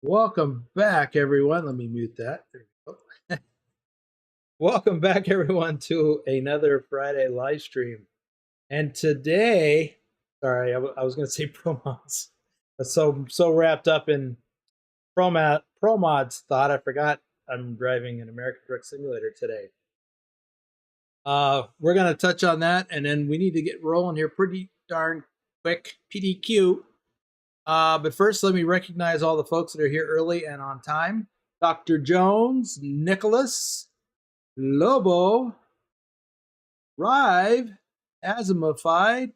Welcome back, everyone. Let me mute that. There we go. Welcome back, everyone, to another Friday live stream. And today, sorry, I was going to say ProMods. So wrapped up in ProMods thought I forgot I'm driving an American Truck Simulator today. We're going to touch on that, and then we need to get rolling here pretty darn quick. PDQ. But first, let me recognize all the folks that are here early and on time. Dr. Jones, Nicholas, Lobo, Rive, Azimufied,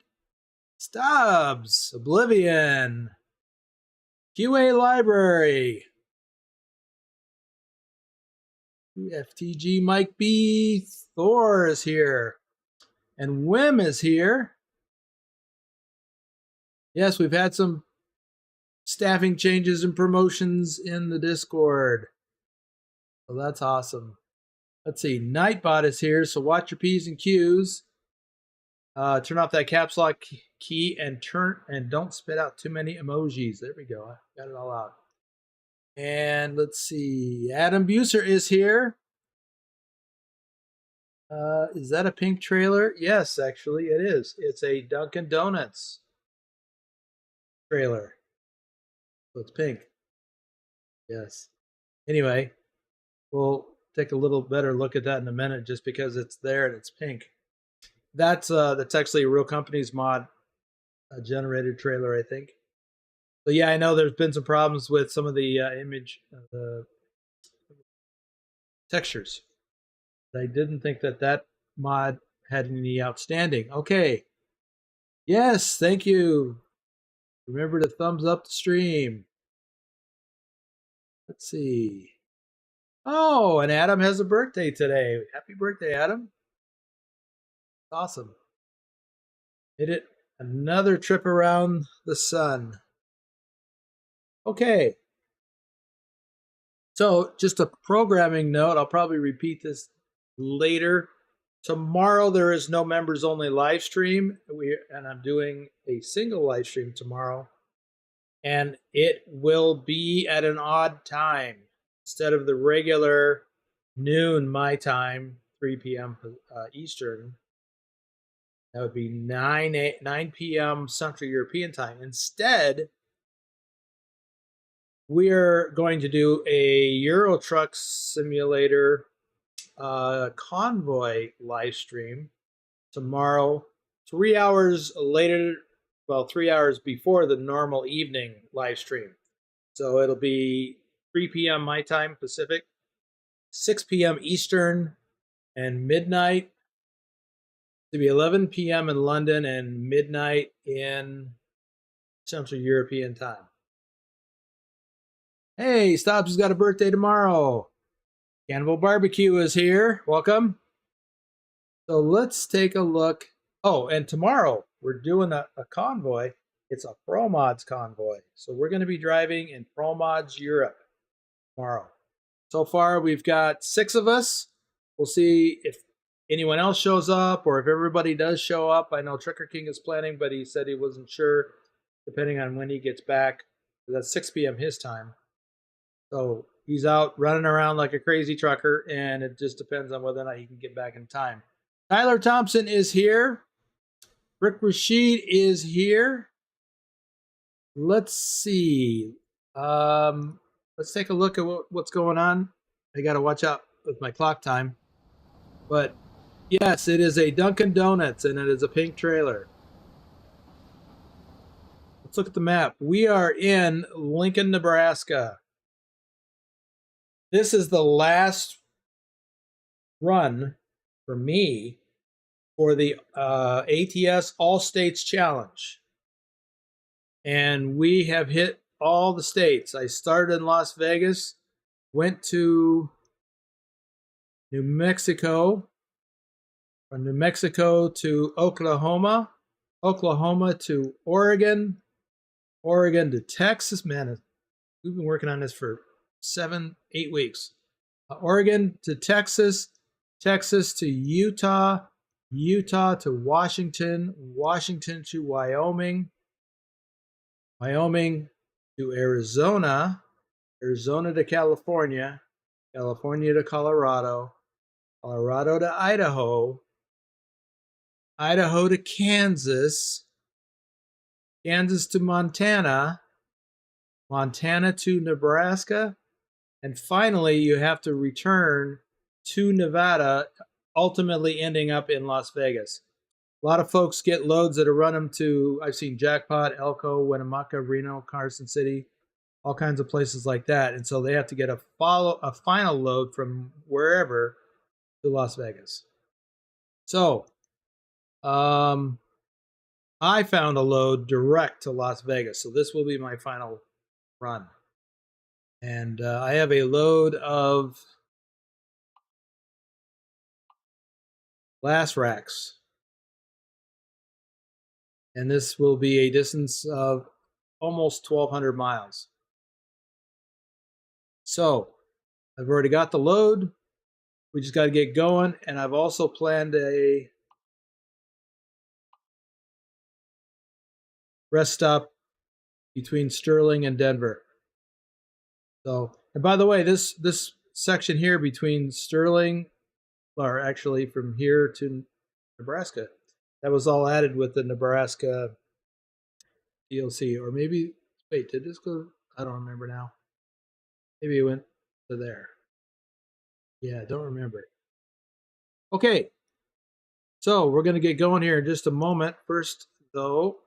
Stubbs, Oblivion, QA Library, FTG Mike B, Thor is here, and Wim is here. Yes, we've had some staffing changes and promotions in the Discord. So that's awesome. Let's see, Nightbot is here, so watch your P's and Q's. Turn off that caps lock key and don't spit out too many emojis. There we go. I got it all out. And let's see, Adam Buser is here. Is that a pink trailer? Yes, actually it is. It's a Dunkin' Donuts trailer. So it's pink. Yes. Anyway, we'll take a little better look at that in a minute just because it's there and it's pink. That's actually a real company's mod generated trailer, I think. So yeah, I know there's been some problems with some of the image textures. I didn't think that mod had any outstanding. Okay. Yes, thank you. Remember to thumbs up the stream. Let's see. Oh, and Adam has a birthday today. Happy birthday, Adam. Awesome. Hit it. Another trip around the sun. Okay. So just a programming note. I'll probably repeat this later. Tomorrow there is no members only live stream. And I'm doing a single live stream tomorrow. And it will be at an odd time. Instead of the regular noon my time, 3 p.m. Eastern, that would be 9 p.m. Central European time. Instead, we are going to do a Euro Truck Simulator convoy live stream tomorrow, 3 hours later, well, 3 hours before the normal evening live stream. So it'll be 3 p.m. my time Pacific, 6 p.m. Eastern, and midnight. To be 11 p.m. in London and midnight in Central European time. Hey, Stops has got a birthday tomorrow. Cannibal Barbecue is here. Welcome. So let's take a look. Oh, and tomorrow we're doing a convoy. It's a ProMods convoy. So we're going to be driving in ProMods Europe tomorrow. So far, we've got 6 of us. We'll see if anyone else shows up or if everybody does show up. I know Trucker King is planning, but he said he wasn't sure depending on when he gets back. That's 6 p.m. his time. So he's out running around like a crazy trucker, and it just depends on whether or not he can get back in time. Tyler Thompson is here. Rick Rashid is here. Let's see. Let's take a look at what's going on. I got to watch out with my clock time. But yes, it is a Dunkin' Donuts, and it is a pink trailer. Let's look at the map. We are in Lincoln, Nebraska. This is the last run for me for the ATS All-States Challenge. And we have hit all the states. I started in Las Vegas, went to New Mexico, from New Mexico to Oklahoma, Oklahoma to Oregon, Oregon to Texas. Man, we've been working on this for 7-8 weeks. Oregon to Texas, Texas to Utah, Utah to Washington, Washington to Wyoming, Wyoming to Arizona, Arizona to California, California to Colorado, Colorado to Idaho, Idaho to Kansas, Kansas to Montana, Montana to Nebraska, and finally you have to return to Nevada, ultimately ending up in Las Vegas. A lot of folks get loads that are run them to, I've seen Jackpot, Elko, Winnemucca, Reno, Carson City, all kinds of places like that. And so they have to get a final load from wherever to Las Vegas. So I found a load direct to Las Vegas. So this will be my final run. And I have a load of glass racks. And this will be a distance of almost 1,200 miles. So I've already got the load. We just got to get going. And I've also planned a rest stop between Sterling and Denver. So, and by the way, this section here between Sterling, or actually from here to Nebraska, that was all added with the Nebraska DLC. Or maybe, wait, did this go? I don't remember now. Maybe it went to there. Yeah, I don't remember. Okay, so we're going to get going here in just a moment. First, though,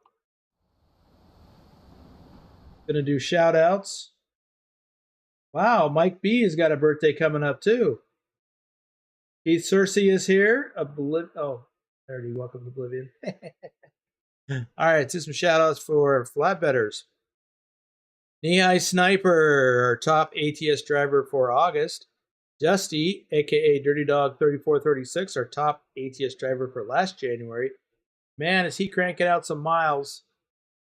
going to do shout outs. Wow, Mike B has got a birthday coming up too. Keith Cersei is here. Oh, already welcome to Oblivion. All right, do some shout outs for flatbedders. Knee-High Sniper, our top ATS driver for August. Dusty, aka Dirty Dog 3436, our top ATS driver for last January. Man, is he cranking out some miles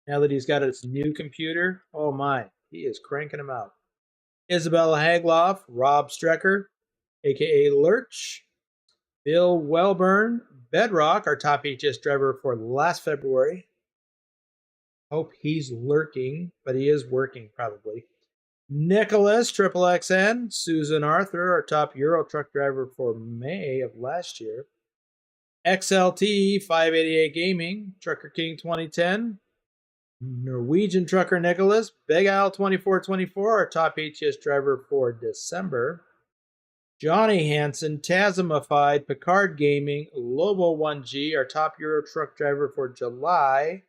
now that he's got his new computer. Oh my, he is cranking them out. Isabella Hagloff, Rob Strecker, aka Lurch. Bill Wellburn, Bedrock, our top ATS driver for last February. Hope he's lurking, but he is working probably. Nicholas, Triple XN, Susan Arthur, our top Euro truck driver for May of last year. XLT 588 Gaming, Trucker King 2010. Norwegian Trucker Nicholas, Big Al 2424, our top ATS driver for December. Johnny Hansen, Tasmified, Picard Gaming, Lobo 1G, our top Euro truck driver for July.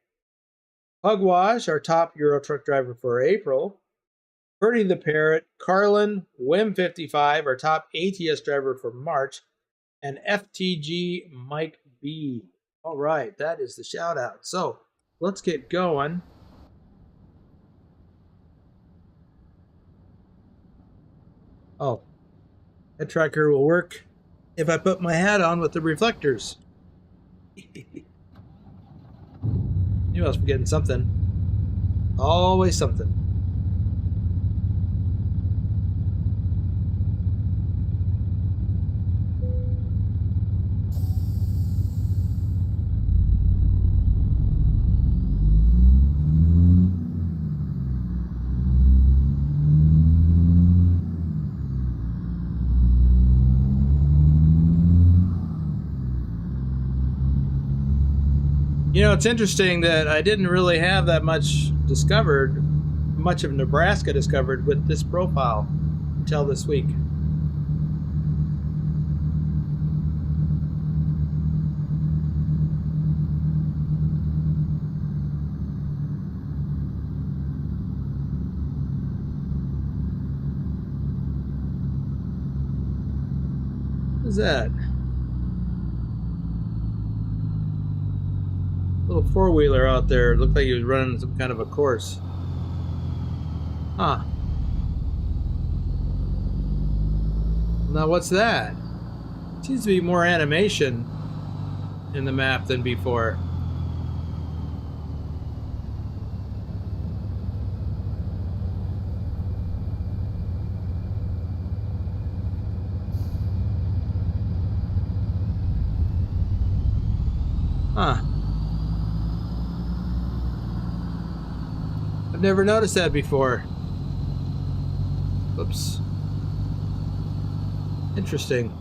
Pugwash, our top Euro truck driver for April. Purdy the Parrot, Carlin, Wim55, our top ATS driver for March. And FTG Mike B. All right, that is the shout out. So let's get going. Oh, that tracker will work if I put my hat on with the reflectors. Knew I was forgetting something. Always something. You know, it's interesting that I didn't really have that much of Nebraska discovered with this profile until this week. What is that? Little four-wheeler out there. Looked like he was running some kind of a course. Huh. Now what's that? Seems to be more animation in the map than before. Huh. I've never noticed that before. Oops. Interesting.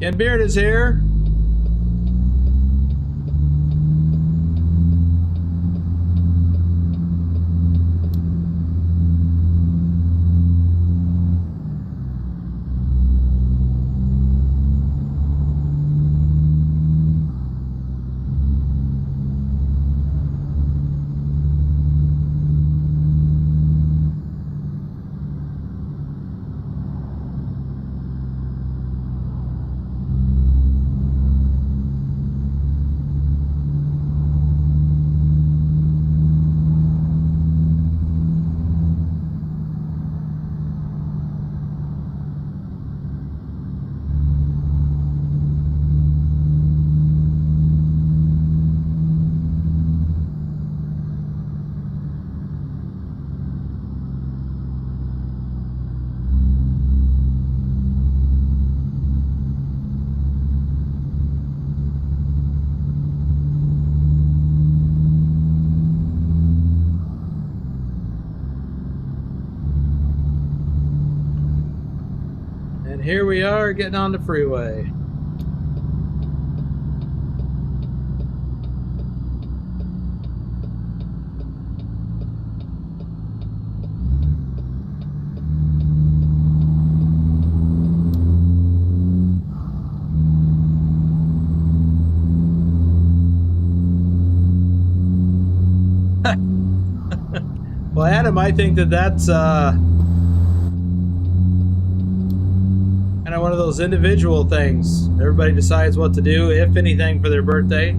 And Beard is here. And here we are getting on the freeway. Well, Adam, I think that's kind of one of those individual things. Everybody decides what to do, if anything, for their birthday.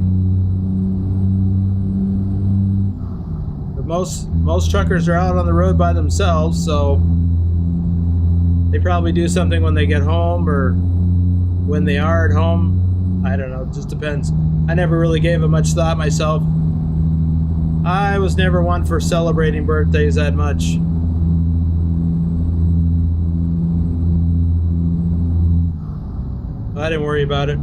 But most truckers are out on the road by themselves, so they probably do something when they get home or when they are at home. I don't know, it just depends. I never really gave it much thought myself. I was never one for celebrating birthdays that much. I didn't worry about it.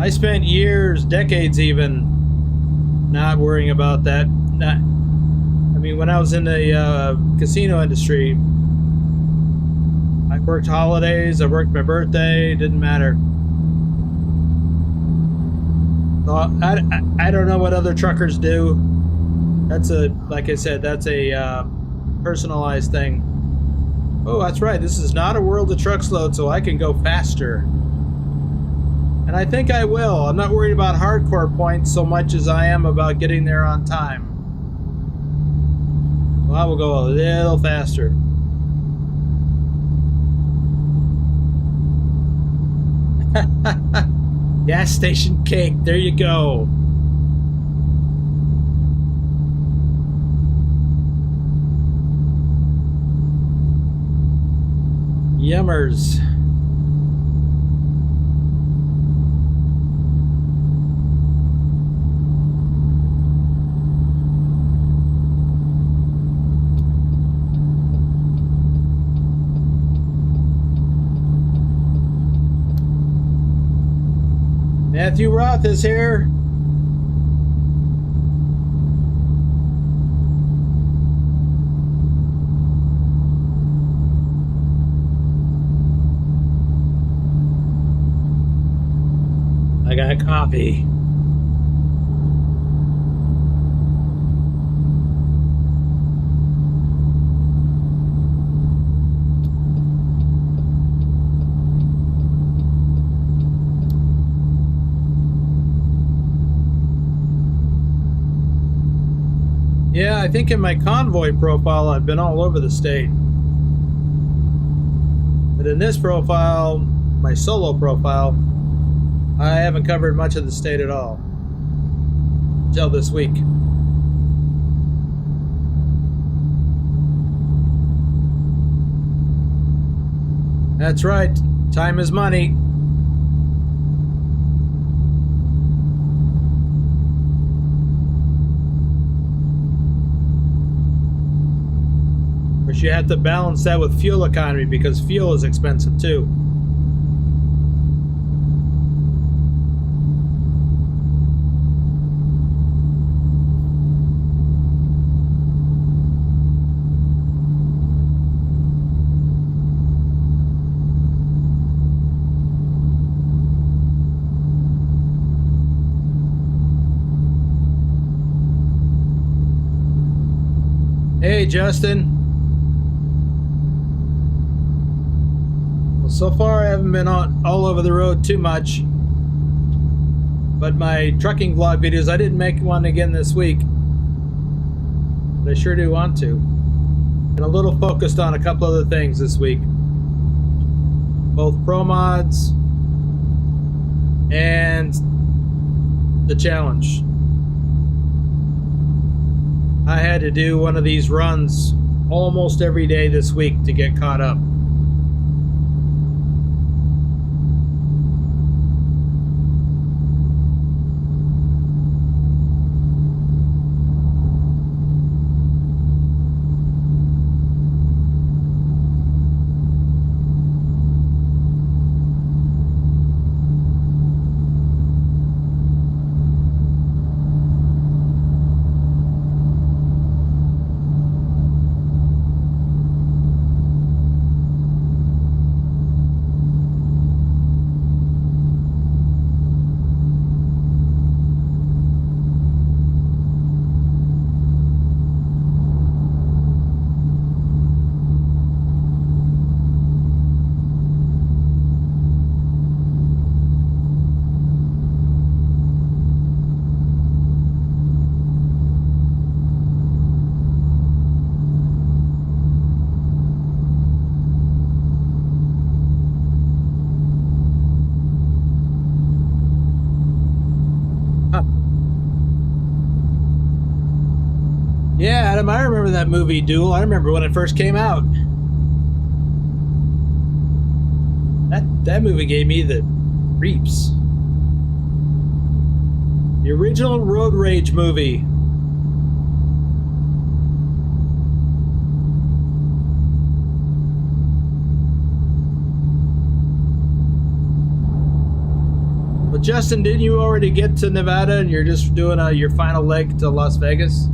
I spent years, decades even, not worrying about that. I mean, when I was in the casino industry, I worked holidays, I worked my birthday, didn't matter. So I don't know what other truckers do. That's like I said, that's a personalized thing. Oh, that's right. This is not a World of Trucks load, so I can go faster. And I think I will. I'm not worried about hardcore points so much as I am about getting there on time. Well, I will go a little faster. Gas station cake. There you go. Yummers. Matthew Roth is here. I got coffee. Yeah, I think in my convoy profile, I've been all over the state. But in this profile, my solo profile, I haven't covered much of the state at all. Until this week. That's right. Time is money. course, you have to balance that with fuel economy because fuel is expensive too. Hey, Justin. Well, so far I haven't been all over the road too much, but my trucking vlog videos, I didn't make one again this week, but I sure do want to. And a little focused on a couple other things this week, both pro mods and the challenge. I had to do one of these runs almost every day this week to get caught up. Yeah, Adam, I remember that movie, Duel. I remember when it first came out. That movie gave me the creeps. The original Road Rage movie. Well, Justin, didn't you already get to Nevada and you're just doing your final leg to Las Vegas?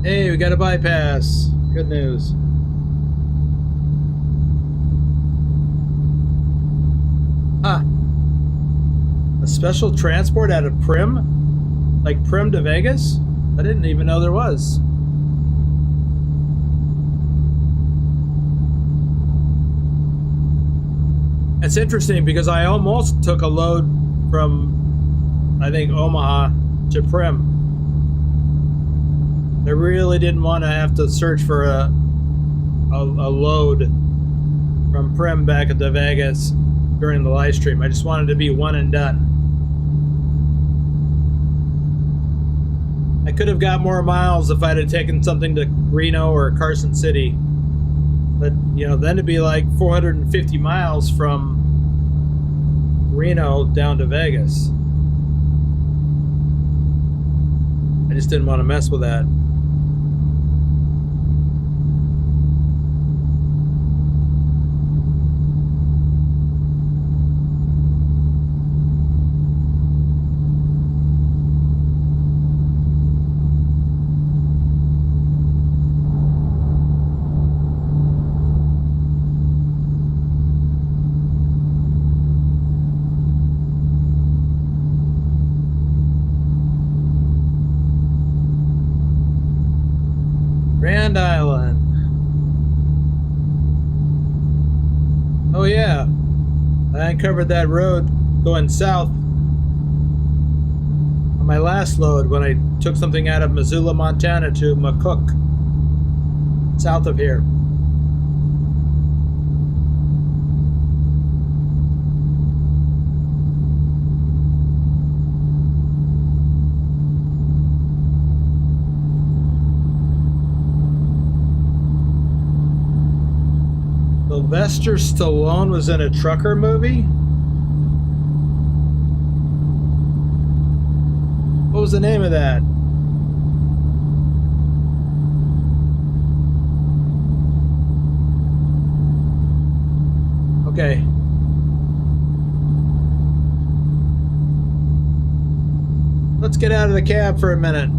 Hey, we got a bypass. Good news. Huh. A special transport out of Prim? Like Prim to Vegas? I didn't even know there was. It's interesting because I almost took a load from, I think, Omaha to Prim. I really didn't want to have to search for a load from Prim back into Vegas during the live stream. I just wanted to be one and done. I could have got more miles if I'd have taken something to Reno or Carson City. But, you know, then it'd be like 450 miles from Reno down to Vegas. I just didn't want to mess with that. I uncovered that road going south on my last load when I took something out of Missoula, Montana to McCook, south of here. Sylvester Stallone was in a trucker movie? What was the name of that? Okay. Let's get out of the cab for a minute.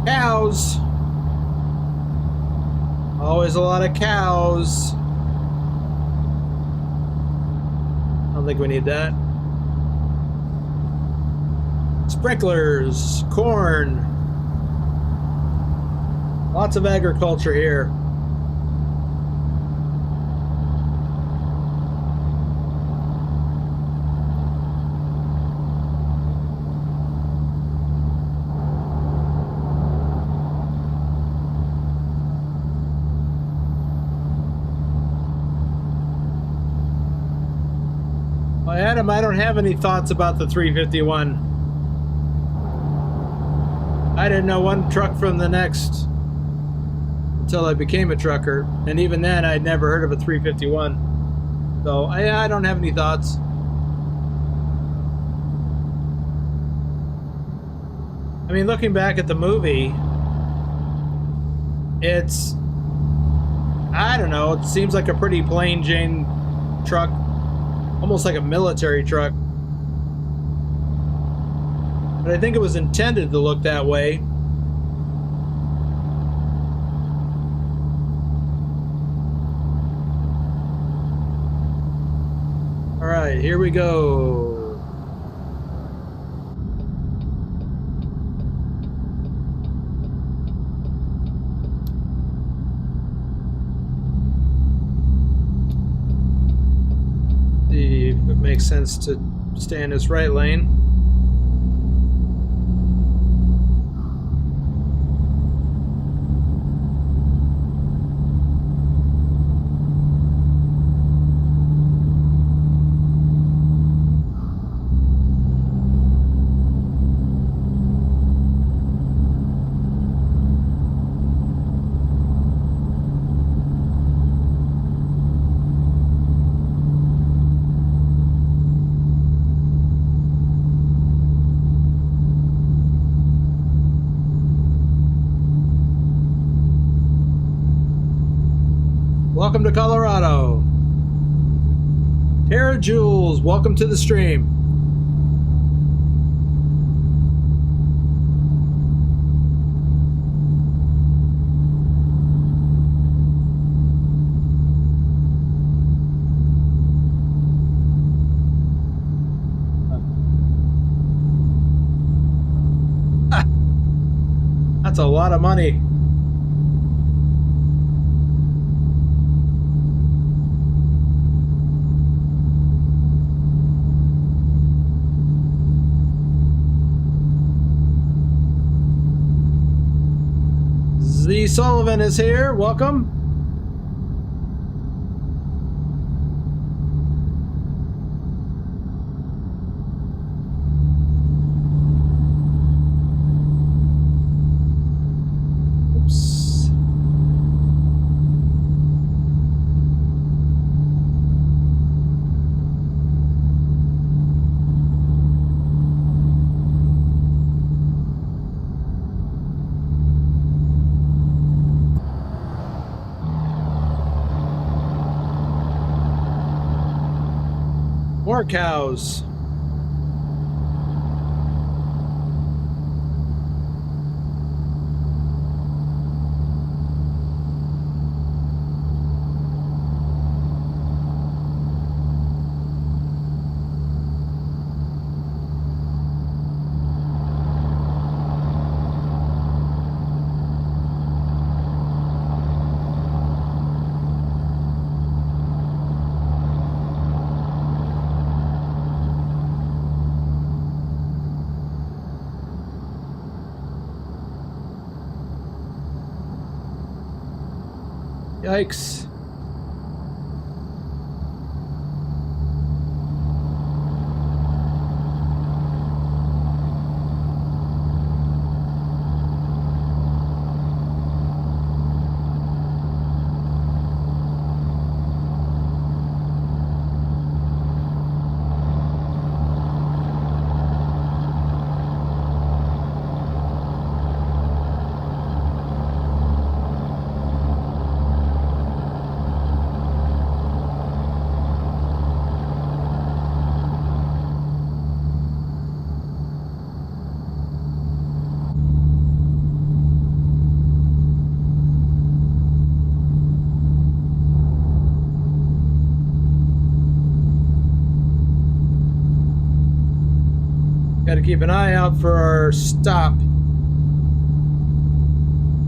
Cows. Always a lot of cows. I don't think we need that. Sprinklers, corn. Lots of agriculture here. Well, Adam, I don't have any thoughts about the 351. I didn't know one truck from the next until I became a trucker, and even then I'd never heard of a 351. So I don't have any thoughts. I mean, looking back at the movie, it's, I don't know, it seems like a pretty plain Jane truck, almost like a military truck. But I think it was intended to look that way. All right, here we go. See if it makes sense to stay in this right lane. Welcome to Colorado. Tara Jules, welcome to the stream. That's a lot of money. Z Sullivan is here. Welcome. Oops. More cows. Yikes. Got to keep an eye out for our stop.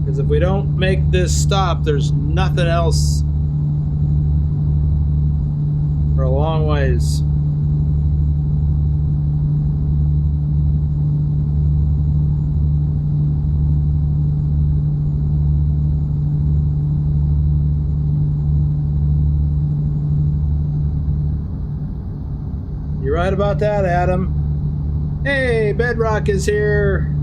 Because if we don't make this stop, there's nothing else for a long ways. You're right about that, Adam. Hey, Bedrock is here.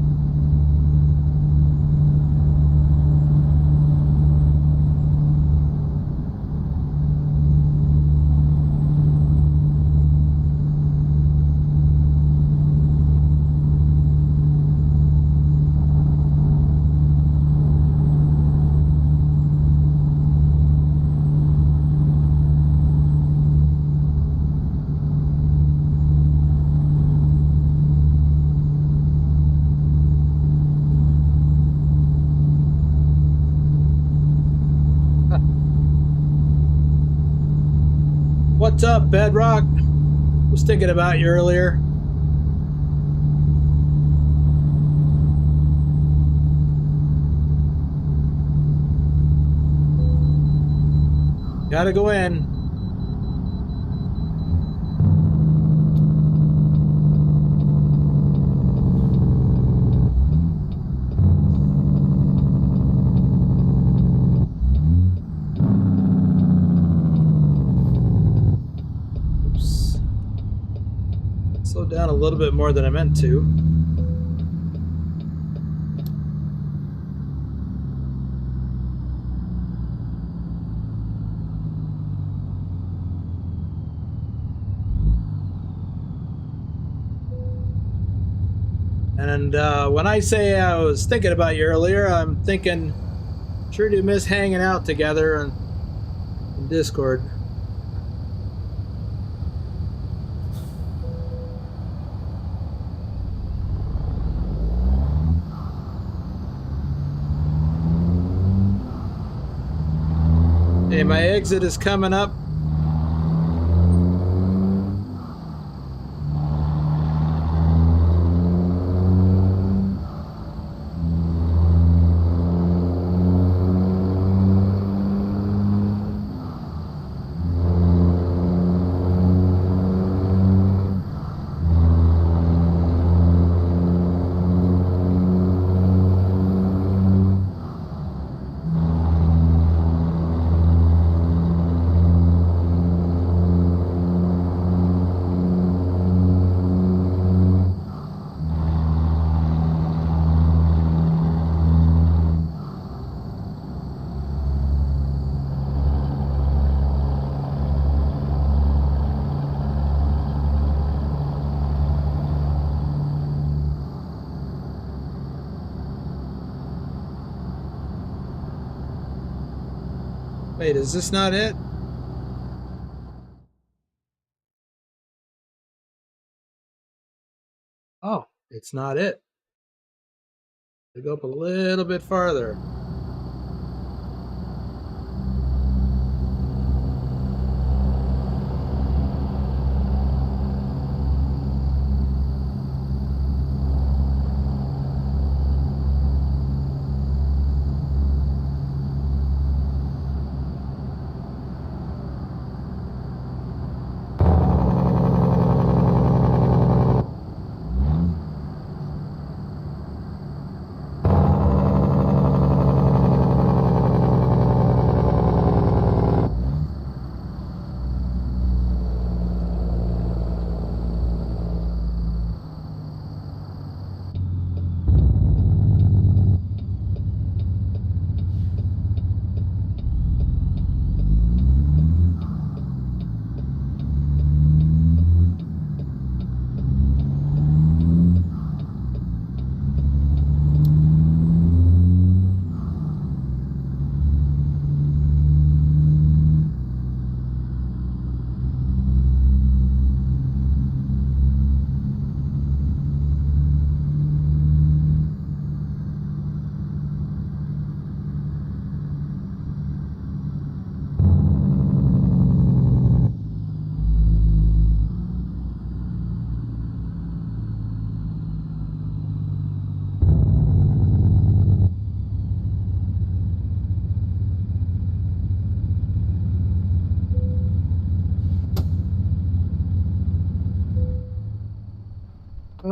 What's up, Bedrock? Was thinking about you earlier. Gotta go in. Down a little bit more than I meant to. And when I say I was thinking about you earlier, I'm thinking sure do miss hanging out together in Discord. Hey, my exit is coming up. Wait, is this not it? Oh, it's not it. I go up a little bit farther.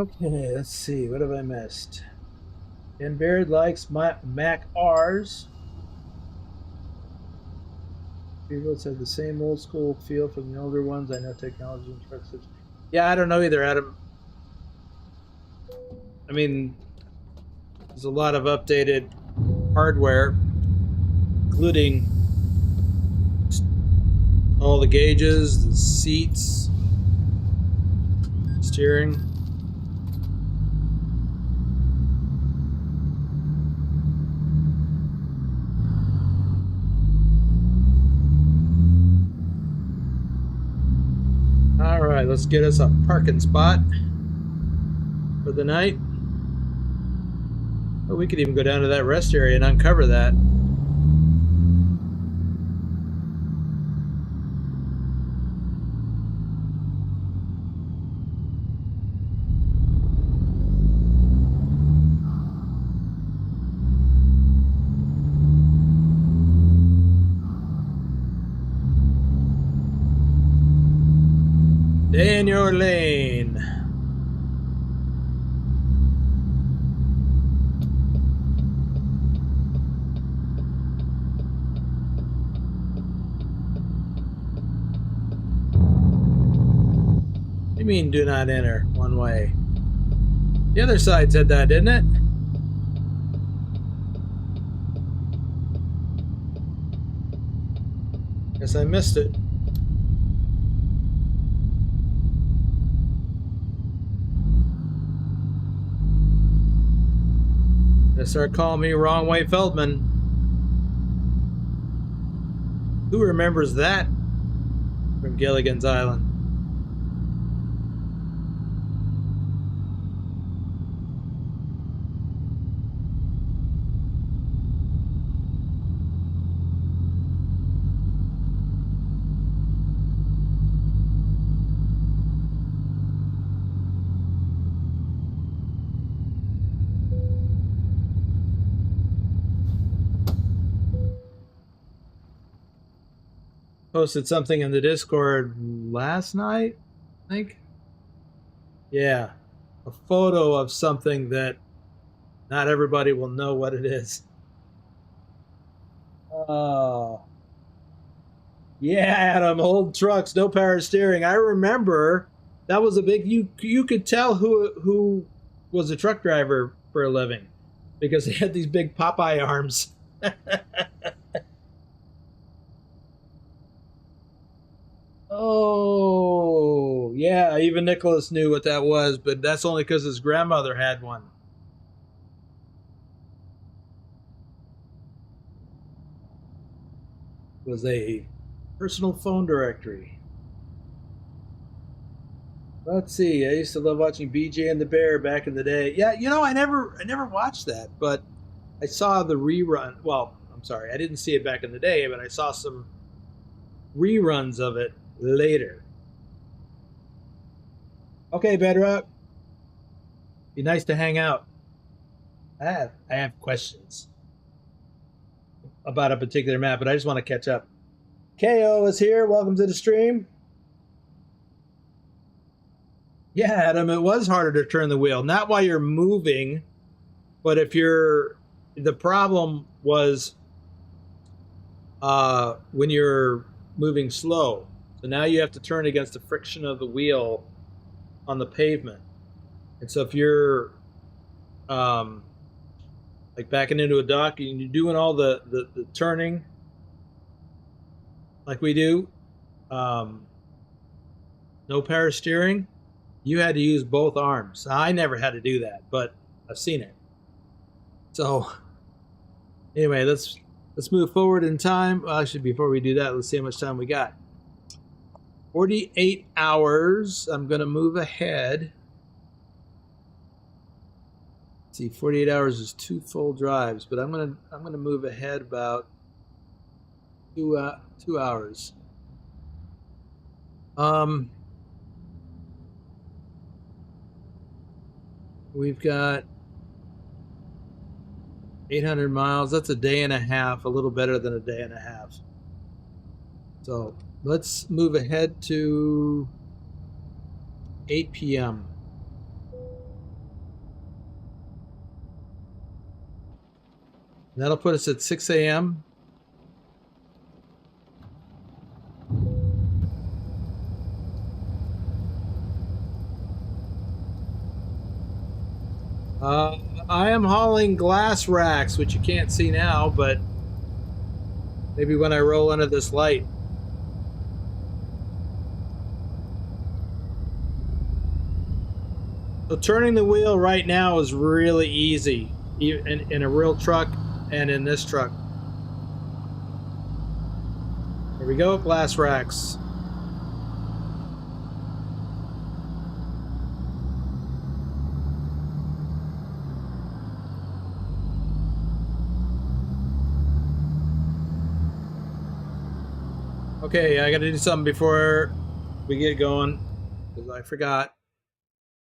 Okay, let's see. What have I missed? And Baird likes Mac R's. People have the same old school feel from the older ones. I know technology and trucks. Yeah, I don't know either, Adam. I mean, there's a lot of updated hardware, including all the gauges, the seats, steering. All right, let's get us a parking spot for the night. Oh, we could even go down to that rest area and uncover that. Stay in your lane. What do you mean do not enter one way? The other side said that, didn't it? Guess I missed it. They start calling me Wrong Way Feldman. Who remembers that from Gilligan's Island? Posted something in the Discord last night, I think. Yeah, a photo of something that not everybody will know what it is. Oh, yeah, Adam, old trucks, no power steering. I remember that was a big. You could tell who was a truck driver for a living because they had these big Popeye arms. Oh, yeah, even Nicholas knew what that was, but that's only because his grandmother had one. It was a personal phone directory. Let's see. I used to love watching BJ and the Bear back in the day. Yeah, you know, I never watched that, but I saw the rerun. Well, I'm sorry, I didn't see it back in the day, but I saw some reruns of it later. Okay, Bedrock. Be nice to hang out. I have questions about a particular map, but I just want to catch up. KO is here. Welcome to the stream. Yeah, Adam, it was harder to turn the wheel. Not while you're moving, but if you're... The problem was when you're moving slow. So now you have to turn against the friction of the wheel on the pavement. And so if you're like backing into a dock and you're doing all the turning like we do, no power steering, you had to use both arms. Now, I never had to do that, but I've seen it. So anyway, let's move forward in time. Well, actually, before we do that, let's see how much time we got. 48 hours. I'm going to move ahead. Let's see, 48 hours is 2 full drives, but I'm gonna move ahead about 2 hours. We've got 800 miles. That's a day and a half, a little better than a day and a half. So let's move ahead to 8 p.m. That'll put us at 6 a.m. I am hauling glass racks, which you can't see now, but maybe when I roll into this light. So turning the wheel right now is really easy in a real truck and in this truck. Here we go, glass racks. Okay, I gotta do something before we get going, because I forgot.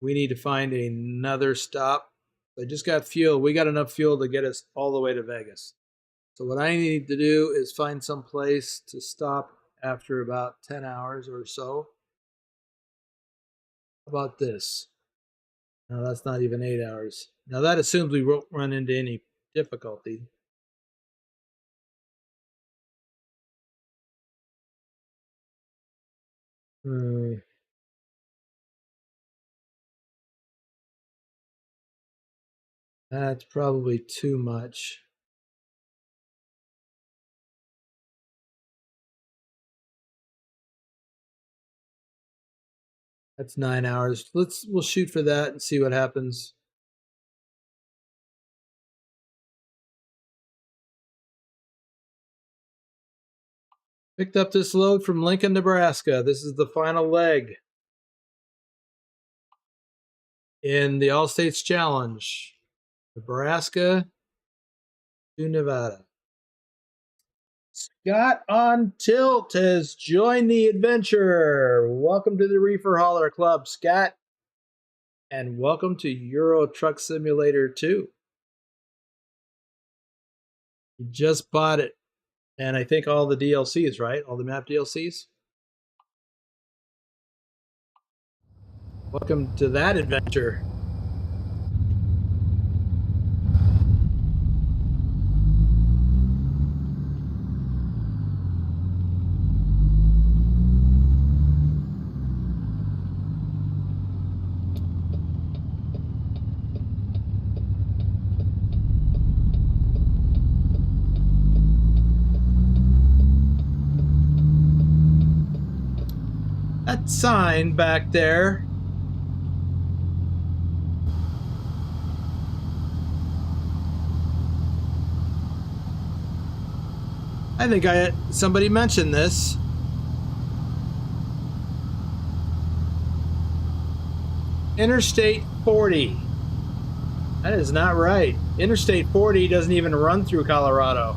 We need to find another stop. I just got fuel. We got enough fuel to get us all the way to Vegas. So what I need to do is find some place to stop after about 10 hours or so. How about this? No, that's not even 8 hours. Now that assumes we won't run into any difficulty. That's probably too much. That's 9 hours. We'll shoot for that and see what happens. Picked up this load from Lincoln, Nebraska. This is the final leg in the All-States Challenge. Nebraska to Nevada. Scott on Tilt has joined the adventure. Welcome to the Reefer Hauler Club, Scott. And welcome to Euro Truck Simulator 2. You just bought it. And I think all the DLCs, right? All the map DLCs? Welcome to that adventure. That sign back there. I think somebody mentioned this. Interstate 40. That is not right. Interstate 40 doesn't even run through Colorado.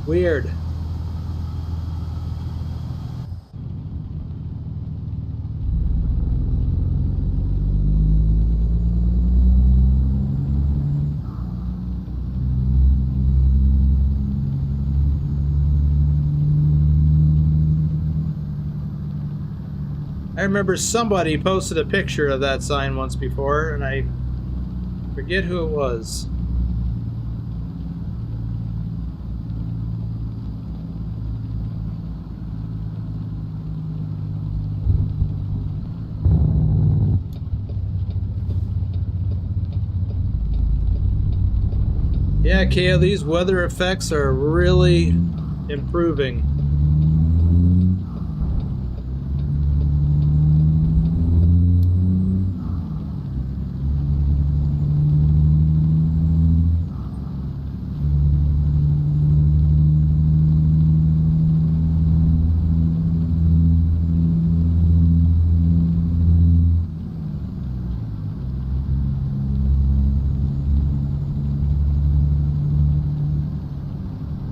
Weird. I remember somebody posted a picture of that sign once before, and I forget who it was. Yeah, Kale, these weather effects are really improving.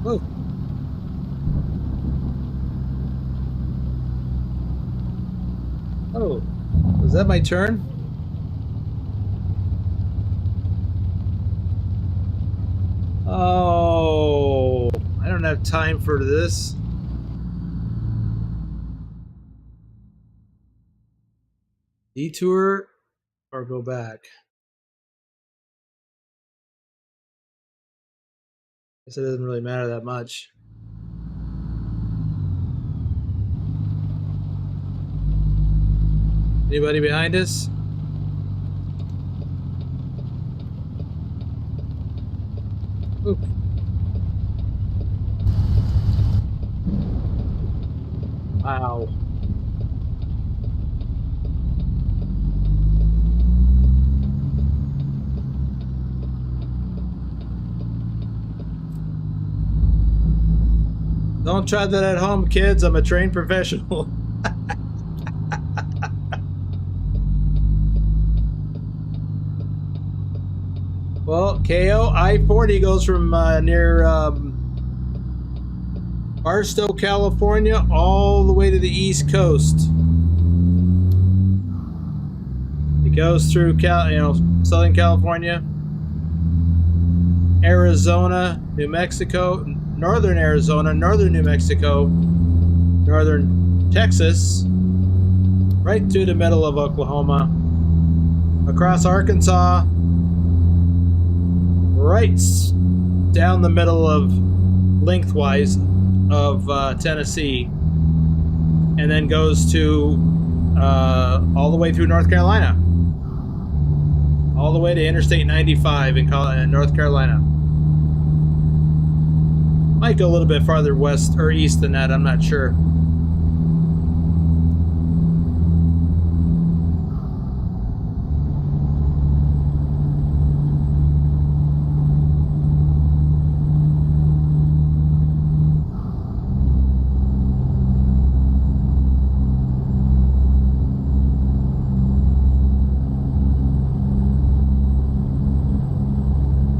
Whoa. Oh, was that my turn? Oh, I don't have time for this. Detour or go back? Guess it doesn't really matter that much. Anybody behind us? Oop. Wow. Don't try that at home, kids. I'm a trained professional. Well, KO, I-40 goes from near Barstow, California, all the way to the East Coast. It goes through Southern California, Arizona, New Mexico, northern Arizona, northern New Mexico, northern Texas, right to the middle of Oklahoma, across Arkansas, right down the middle of lengthwise of Tennessee, and then goes to all the way through North Carolina, all the way to Interstate 95 in North Carolina. Might go a little bit farther west or east than that, I'm not sure.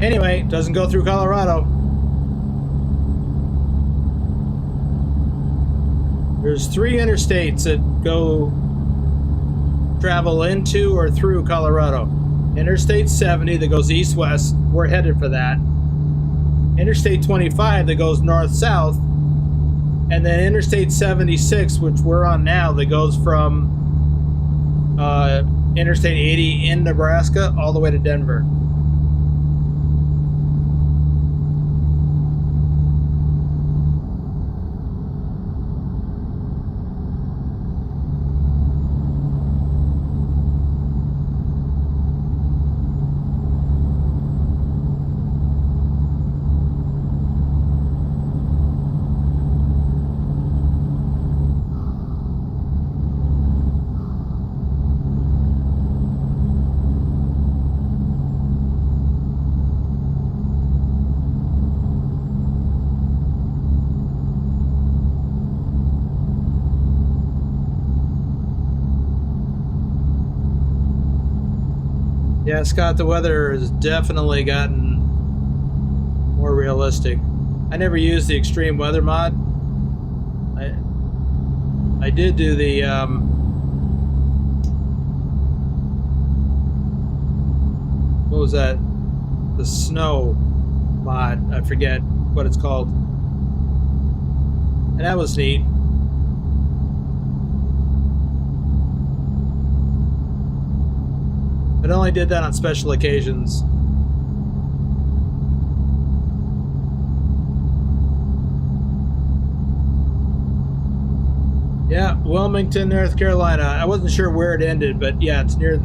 Anyway, doesn't go through Colorado. There's 3 interstates that travel into or through Colorado. Interstate 70 that goes east-west, we're headed for that. Interstate 25 that goes north-south, and then Interstate 76, which we're on now, that goes from Interstate 80 in Nebraska all the way to Denver. Yeah, Scott, the weather has definitely gotten more realistic. I never used the extreme weather mod. I did do the what was that? The snow mod. I forget what it's called. And that was neat. But I only did that on special occasions. Yeah, Wilmington, North Carolina. I wasn't sure where it ended, but yeah, it's near,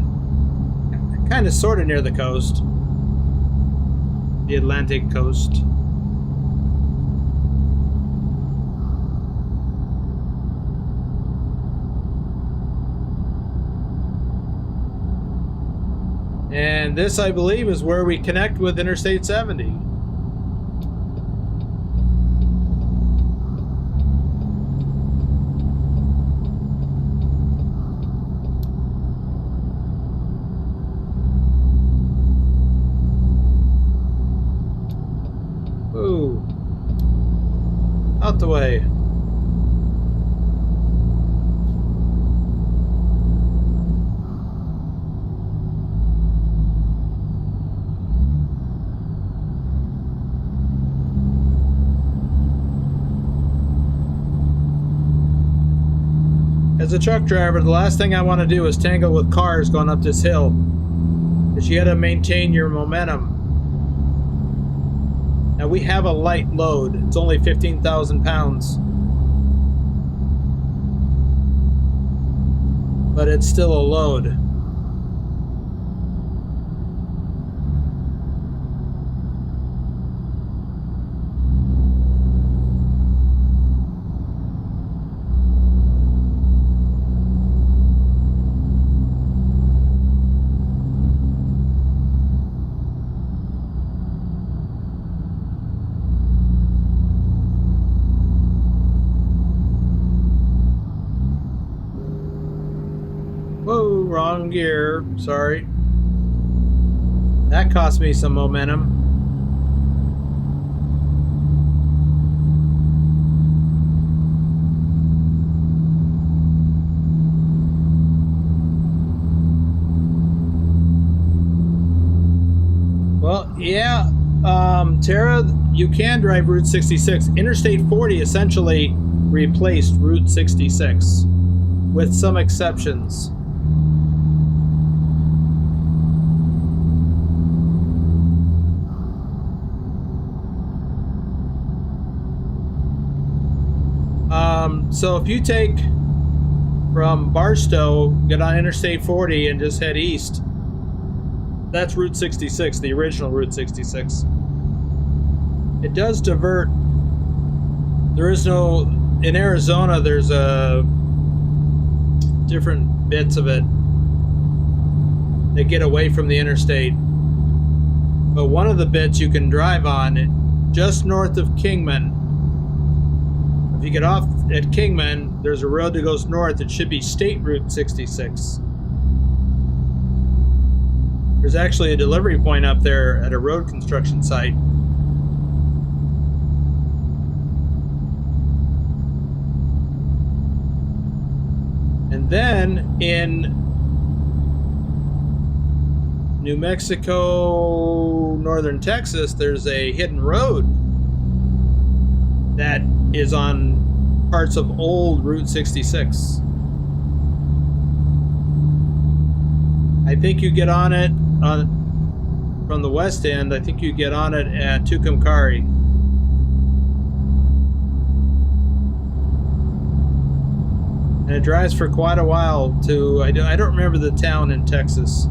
kind of sort of near the coast. The Atlantic coast. And this, I believe, is where we connect with Interstate 70. Ooh. Out the way. As a truck driver, the last thing I want to do is tangle with cars going up this hill, because you got to maintain your momentum. Now we have a light load. It's only 15,000 pounds. But it's still a load. Whoa, wrong gear. Sorry. That cost me some momentum. Well, yeah, Tara, you can drive Route 66. Interstate 40 essentially replaced Route 66 with some exceptions. So if you take from Barstow, get on Interstate 40 and just head east, that's Route 66, the original Route 66. It does divert. There is no, in Arizona, there's different bits of it that get away from the interstate. But one of the bits you can drive on just north of Kingman. If you get off at Kingman, there's a road that goes north. It should be State Route 66. There's actually a delivery point up there at a road construction site. And then in New Mexico, northern Texas, there's a hidden road that is on parts of old Route 66. I think you get on it from the west end. I think you get on it at Tucumcari. And it drives for quite a while to, I don't remember the town in Texas.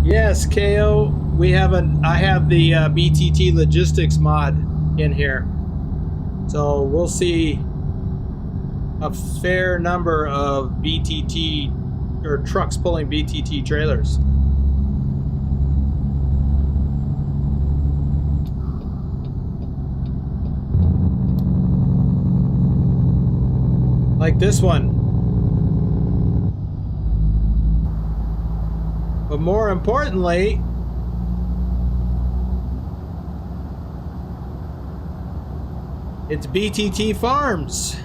Yes, KO, I have the BTT logistics mod in here. So we'll see a fair number of BTT or trucks pulling BTT trailers. Like this one. But more importantly, it's BTT Farms.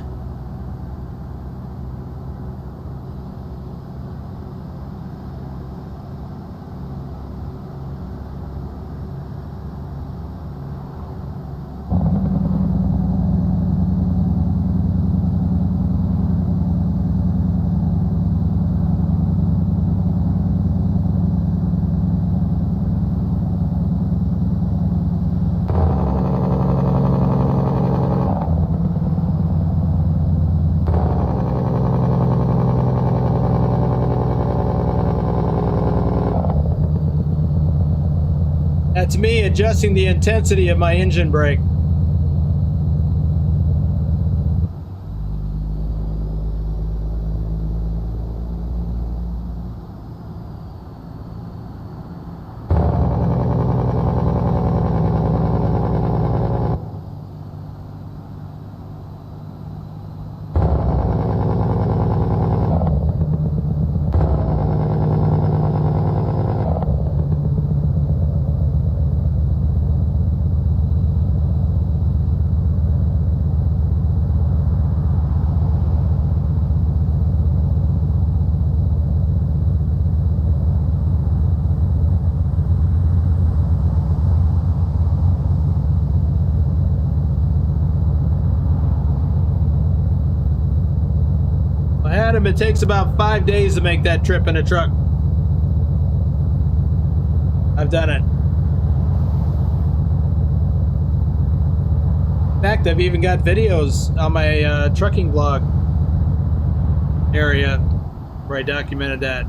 That's me adjusting the intensity of my engine brake. him it takes about 5 days to make that trip in a truck. I've done it. In fact, I've even got videos on my trucking blog area where I documented that.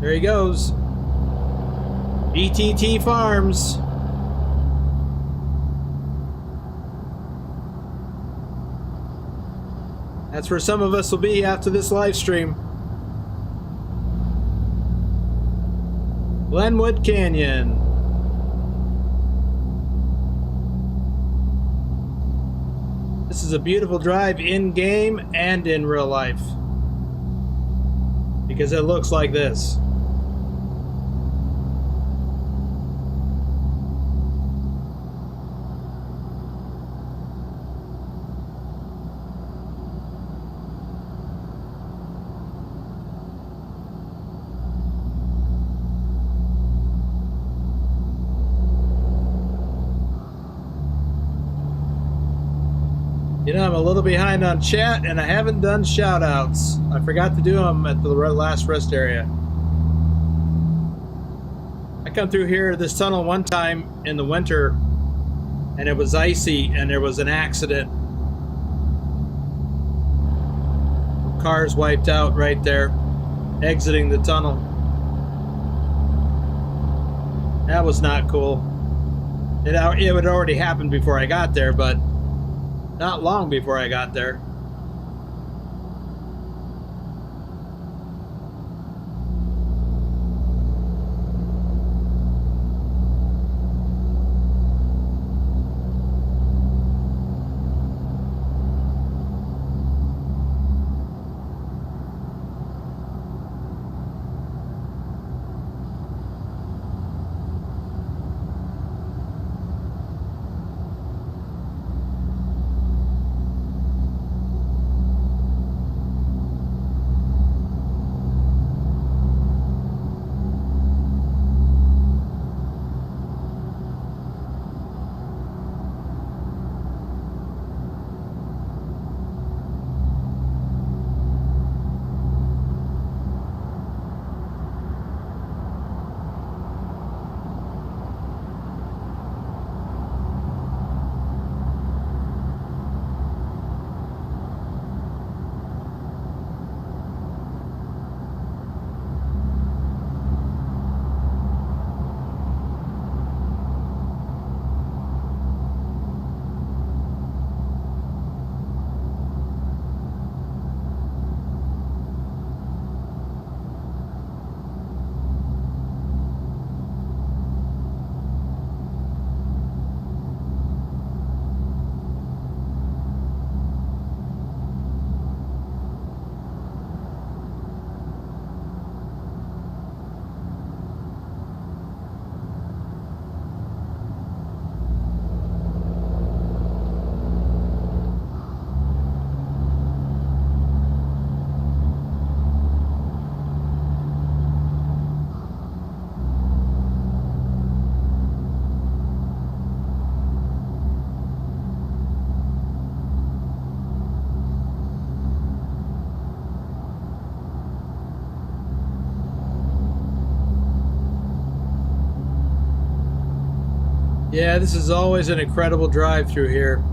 There he goes. BTT Farms. That's where some of us will be after this live stream. Glenwood Canyon. This is a beautiful drive in game and in real life, because it looks like this. You know, I'm a little behind on chat, and I haven't done shoutouts. I forgot to do them at the last rest area. I come through here, this tunnel, one time in the winter, and it was icy, and there was an accident. Cars wiped out right there, exiting the tunnel. That was not cool. It had already happened before I got there, but not long before I got there. Yeah, this is always an incredible drive through here.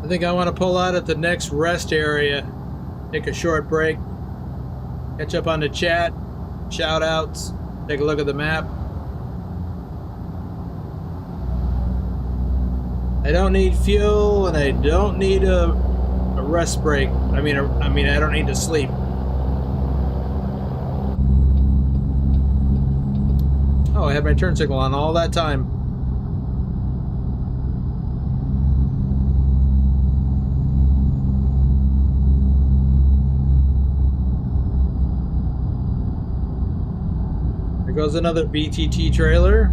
I think I want to pull out at the next rest area, take a short break, catch up on the chat, shout outs, take a look at the map. I don't need fuel and I don't need a rest break. I mean I don't need to sleep. Oh, I had my turn signal on all that time. There goes another BTT trailer.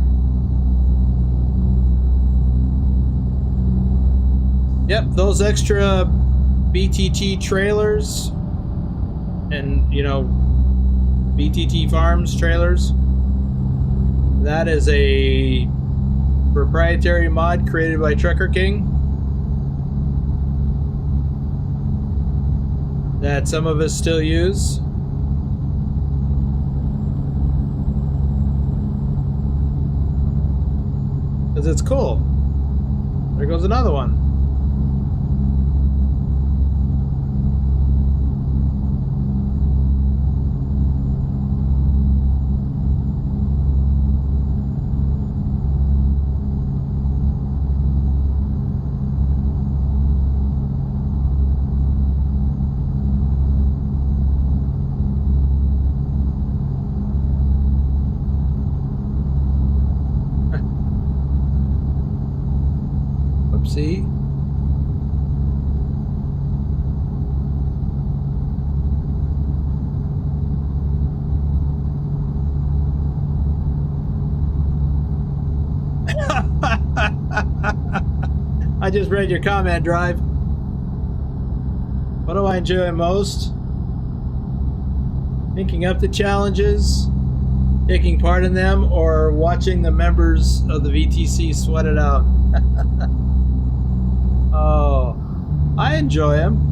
Yep, those extra BTT trailers and, you know, BTT Farms trailers, that is a proprietary mod created by Trucker King that some of us still use. Because it's cool. There goes another one. See? I just read your comment, Drive. What do I enjoy most? Thinking up the challenges, taking part in them, or watching the members of the VTC sweat it out. Oh, I enjoy them.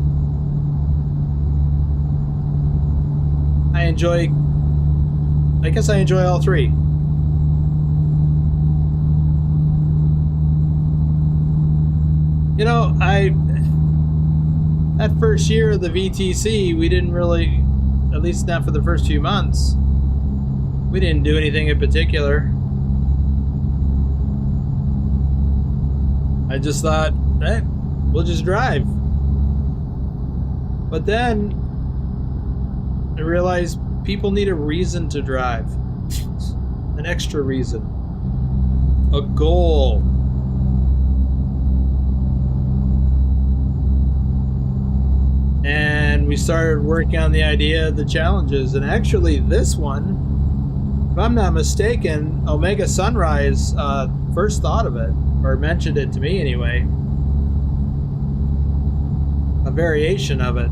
I guess I enjoy all three. You know, that first year of the VTC, we didn't really, at least not for the first few months, we didn't do anything in particular. I just thought, we'll just drive. But then I realized people need a reason to drive. An extra reason. A goal. And we started working on the idea of the challenges. And actually this one, if I'm not mistaken, Omega Sunrise first thought of it, or mentioned it to me anyway. A variation of it.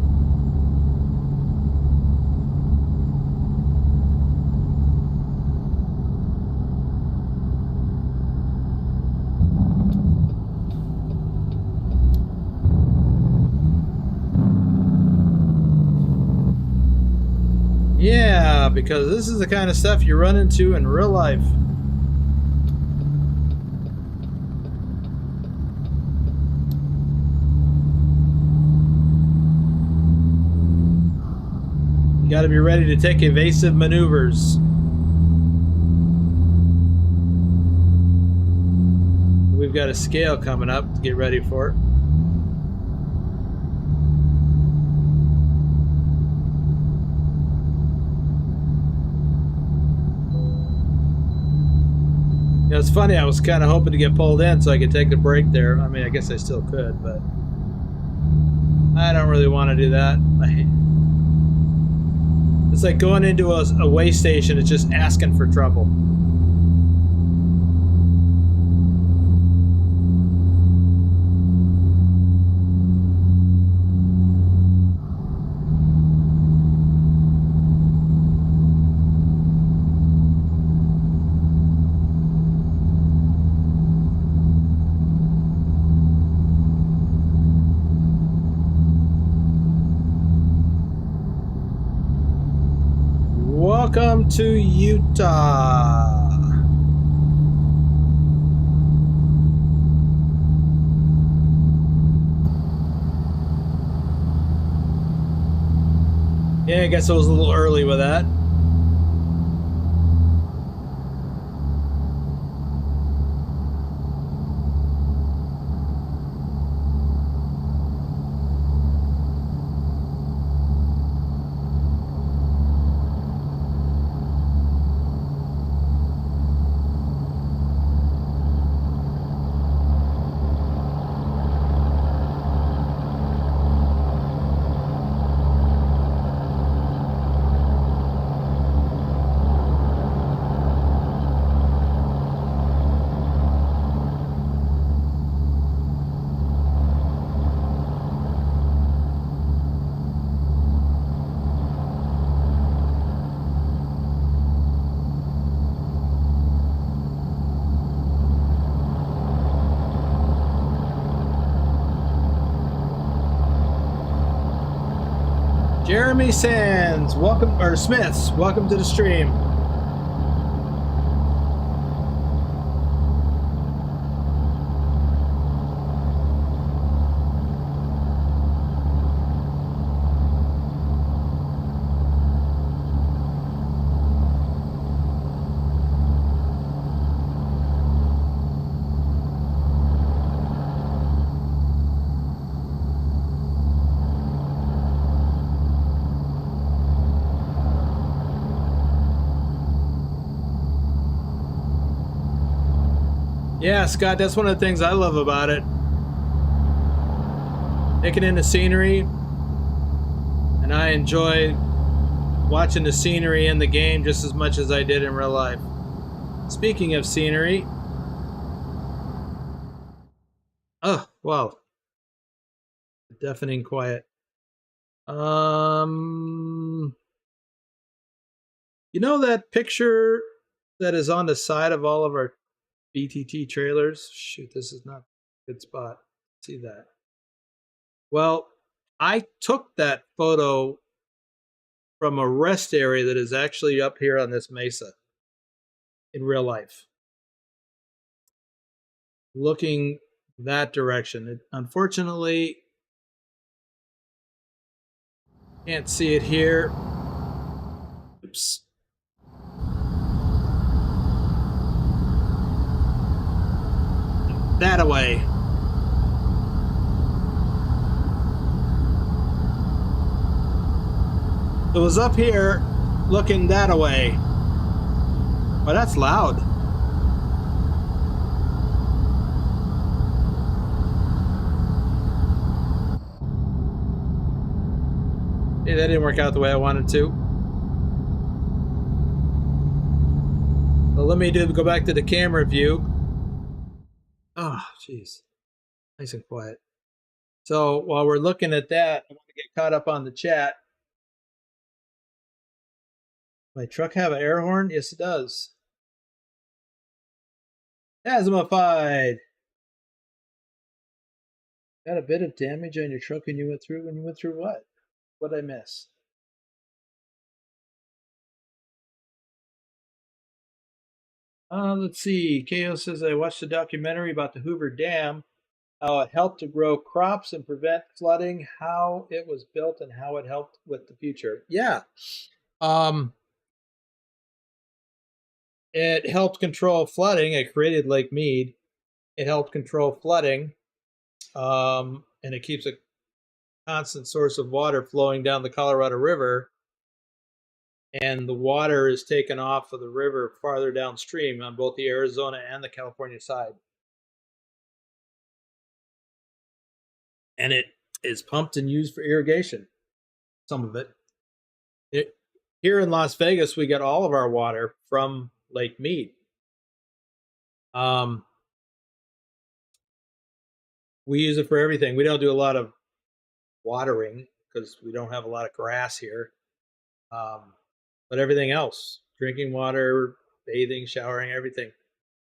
Yeah, because this is the kind of stuff you run into in real life. You got to be ready to take evasive maneuvers. We've got a scale coming up to get ready for it. Yeah, it's funny, I was kind of hoping to get pulled in so I could take a break there. I mean, I guess I still could, but I don't really want to do that. It's like going into a way station, it's just asking for trouble. Welcome to Utah. Yeah, I guess I was a little early with that. Jeremy Sands, welcome, or Smiths, welcome to the stream. Yeah, Scott, that's one of the things I love about it. Taking in the scenery, and I enjoy watching the scenery in the game just as much as I did in real life. Speaking of scenery, oh, wow. Deafening quiet. You know that picture that is on the side of all of our BTT trailers? Shoot, this is not a good spot. See that? Well, I took that photo from a rest area that is actually up here on this mesa in real life, looking that direction. Unfortunately, can't see it here. Oops. That away. It was up here looking that way. Well, that's loud. Hey, that didn't work out the way I wanted to. Well, let me go back to the camera view. Oh, jeez. Nice and quiet. So while we're looking at that, I want to get caught up on the chat. My truck have an air horn? Yes, it does. Asmified. Got a bit of damage on your truck when you went through? When you went through what? What did I miss? Let's see. KO says, I watched a documentary about the Hoover Dam, how it helped to grow crops and prevent flooding, how it was built, and how it helped with the future. Yeah. It helped control flooding. It created Lake Mead. It helped control flooding. And it keeps a constant source of water flowing down the Colorado River. And the water is taken off of the river farther downstream on both the Arizona and the California side. And it is pumped and used for irrigation, some of it. Here in Las Vegas, we get all of our water from Lake Mead. We use it for everything. We don't do a lot of watering because we don't have a lot of grass here. But everything else, drinking water, bathing, showering, everything.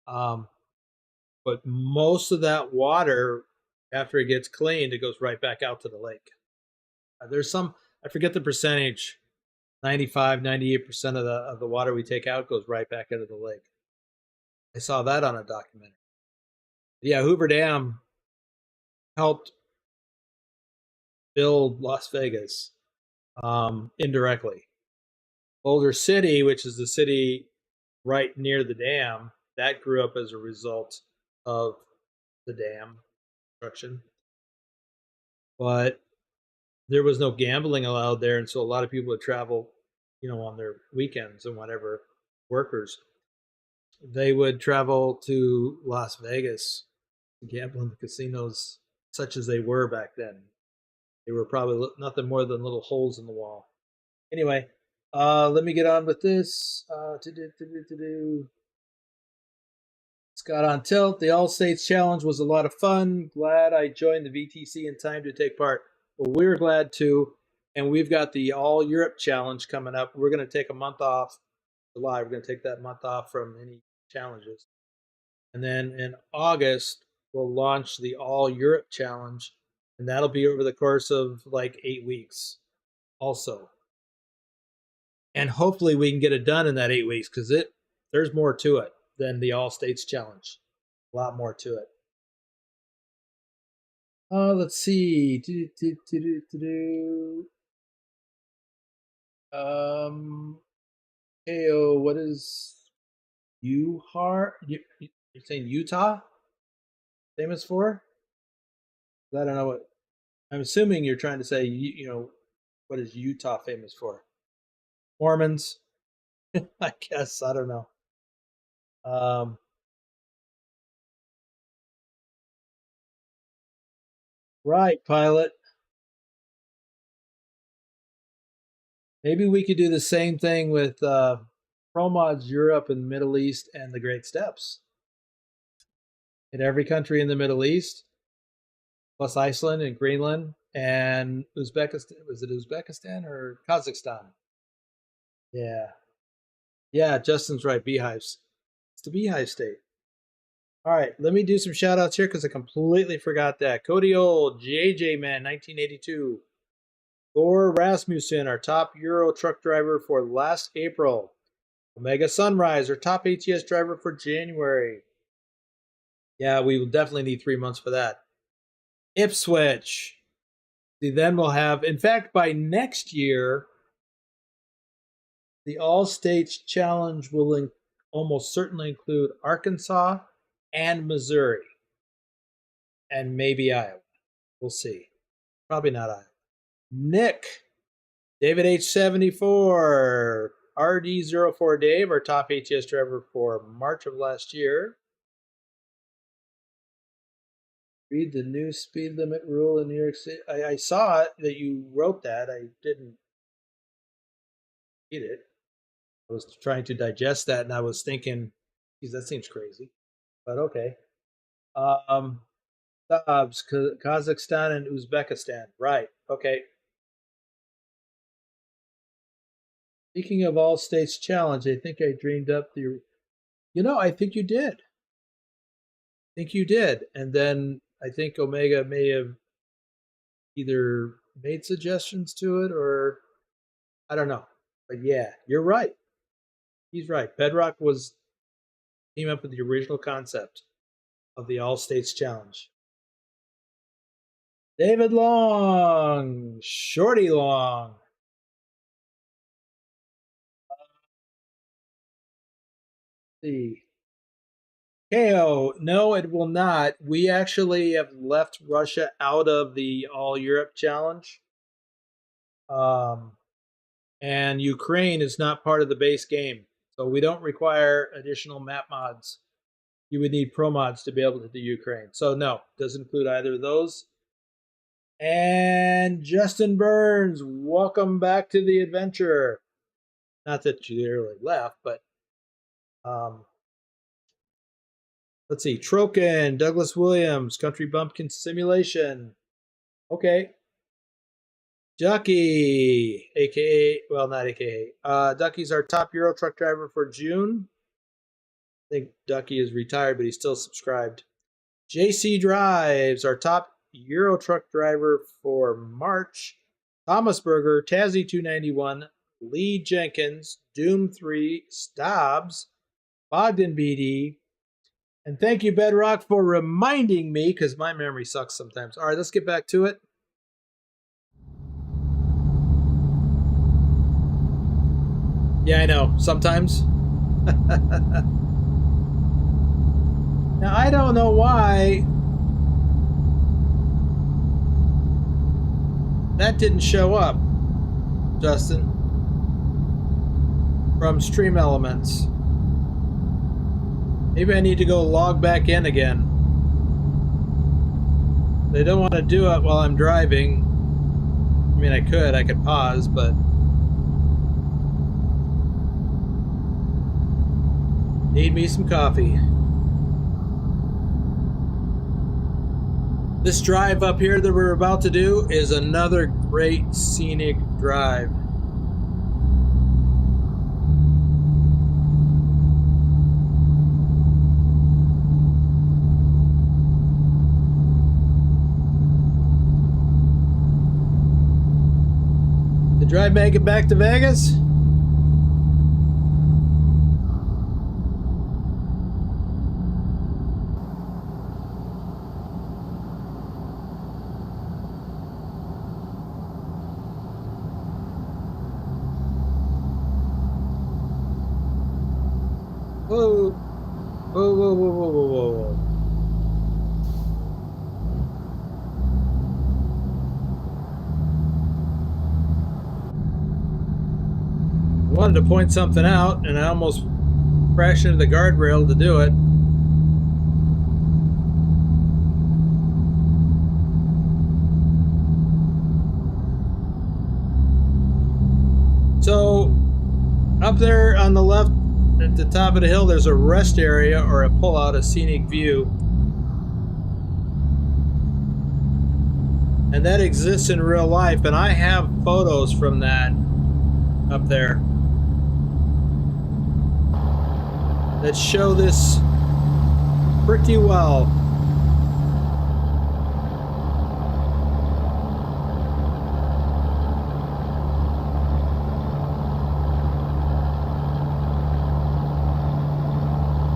But most of that water, after it gets cleaned, it goes right back out to the lake. There's some, I forget the percentage, 95, 98% of the water we take out goes right back into the lake. I saw that on a documentary. Yeah, Hoover Dam helped build Las Vegas indirectly. Boulder City, which is the city right near the dam, that grew up as a result of the dam construction. But there was no gambling allowed there, and so a lot of people would travel, on their weekends and whatever, workers, they would travel to Las Vegas to gamble in the casinos, such as they were back then. They were probably nothing more than little holes in the wall. Anyway, let me get on with this. Scott on Tilt. The All-States Challenge was a lot of fun. Glad I joined the VTC in time to take part. Well, we're glad too. And we've got the All Europe Challenge coming up. We're going to take a month off. July, we're going to take that month off from any challenges. And then in August, we'll launch the All Europe Challenge. And that'll be over the course of like 8 weeks also. And hopefully we can get it done in that 8 weeks because there's more to it than the All-States Challenge. A lot more to it. Let's see. KO, what is you're saying Utah famous for? I don't know what. I'm assuming you're trying to say, what is Utah famous for? Mormons, I guess. I don't know. Right, pilot. Maybe we could do the same thing with ProMods Europe and the Middle East and the Great Steppes. In every country in the Middle East, plus Iceland and Greenland and Uzbekistan. Was it Uzbekistan or Kazakhstan? Yeah. Yeah, Justin's right. Beehives. It's the beehive state. All right, let me do some shout outs here because I completely forgot that. Cody Old, JJ Man, 1982. Thor Rasmussen, our top Euro truck driver for last April. Omega Sunrise, our top ATS driver for January. Yeah, we will definitely need 3 months for that. Ipswich. See, then we'll have, in fact, by next year, the All-States Challenge will almost certainly include Arkansas and Missouri. And maybe Iowa. We'll see. Probably not Iowa. Nick David H74, RD04 Dave, our top ATS driver for March of last year. Read the new speed limit rule in New York City. I saw it that you wrote that. I didn't read it. I was trying to digest that, and I was thinking, geez, that seems crazy. But okay. Kazakhstan and Uzbekistan. Right. Okay. Speaking of All-States Challenge, I think I dreamed up the... You know, I think you did. I think you did. And then I think Omega may have either made suggestions to it or... I don't know. But yeah, you're right. He's right. Bedrock came up with the original concept of the All-States Challenge. David Long, Shorty Long. See. KO, no, it will not. We actually have left Russia out of the All Europe Challenge. And Ukraine is not part of the base game. So we don't require additional map mods. You would need pro mods to be able to do Ukraine. So no, doesn't include either of those. And Justin Burns, welcome back to the adventure. Not that you really left, but let's see. Troken, Douglas Williams, Country Bumpkin Simulation. Okay. Ducky, aka, well, not aka. Ducky's our top Euro truck driver for June. I think Ducky is retired, but he's still subscribed. JC Drives, our top Euro truck driver for March. Thomas Berger, Tazzy 291, Lee Jenkins, Doom 3, Stobbs, Bogdan BD, and thank you, Bedrock, for reminding me, because my memory sucks sometimes. All right, let's get back to it. Yeah, I know, sometimes. Now, I don't know why that didn't show up, Justin, from Stream Elements. Maybe I need to go log back in again. They don't want to do it while I'm driving. I mean, I could pause, but... Need me some coffee. This drive up here that we're about to do is another great scenic drive. The drive make it back to Vegas? Whoa. Whoa, whoa, whoa, whoa, whoa, whoa, whoa. Wanted to point something out, and I almost crashed into the guardrail to do it. So, up there on the left, at the top of the hill, there's a rest area or a pull-out, a scenic view. And that exists in real life, and I have photos from that up there that show this pretty well.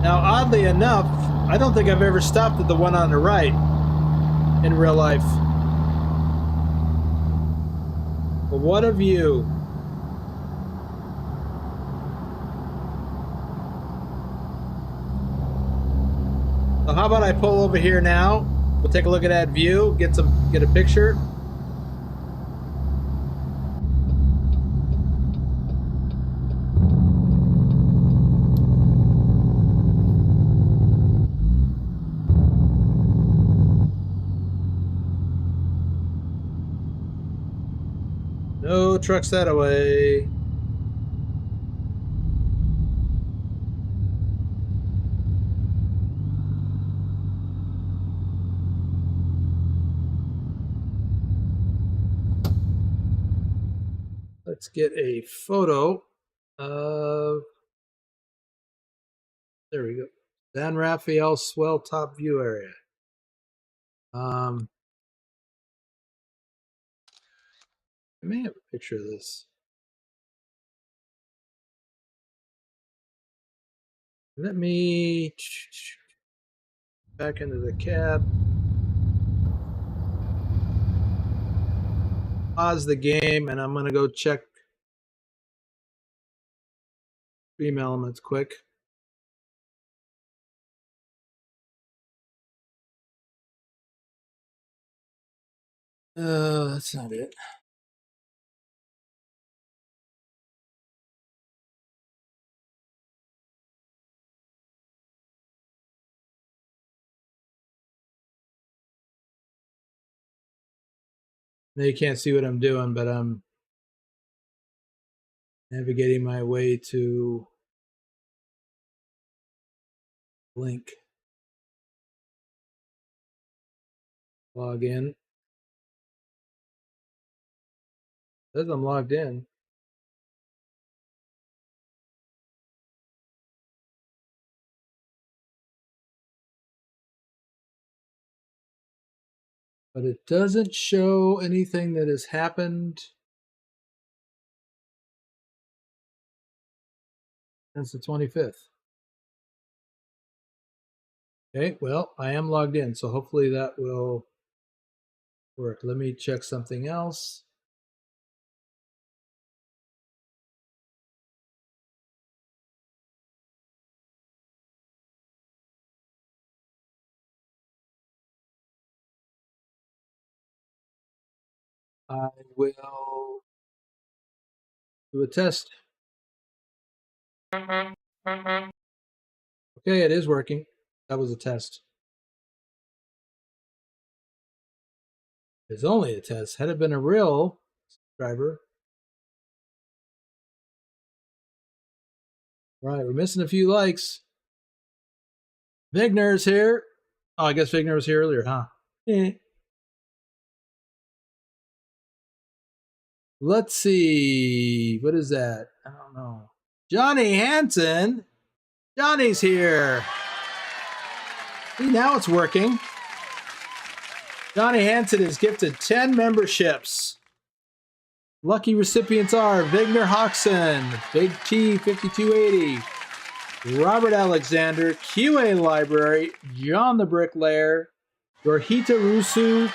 Now, oddly enough, I don't think I've ever stopped at the one on the right in real life. But what a view. So how about I pull over here now? We'll take a look at that view, get a picture. trucks that away. Let's get a photo of, there we go, San Rafael swell top view area. I may have a picture of this. Let me back into the cab. Pause the game, and I'm going to go check stream elements quick. That's not it. Now you can't see what I'm doing, but I'm navigating my way to link. Log in. Says I'm logged in. But it doesn't show anything that has happened since the 25th. Okay, well, I am logged in, so hopefully that will work. Let me check something else. I will do a test. Okay, it is working. That was a test. It's only a test. Had it been a real driver. Right, we're missing a few likes. Vigner's here. Oh, I guess Vigner was here earlier, huh? Let's see. What is that? I don't know. Johnny Hansen. Johnny's here. See, now it's working. Johnny Hansen is gifted 10 memberships. Lucky recipients are Vigner Hoxson, Big T 5280, Robert Alexander, QA Library, John the Bricklayer, Dorhita Rusu,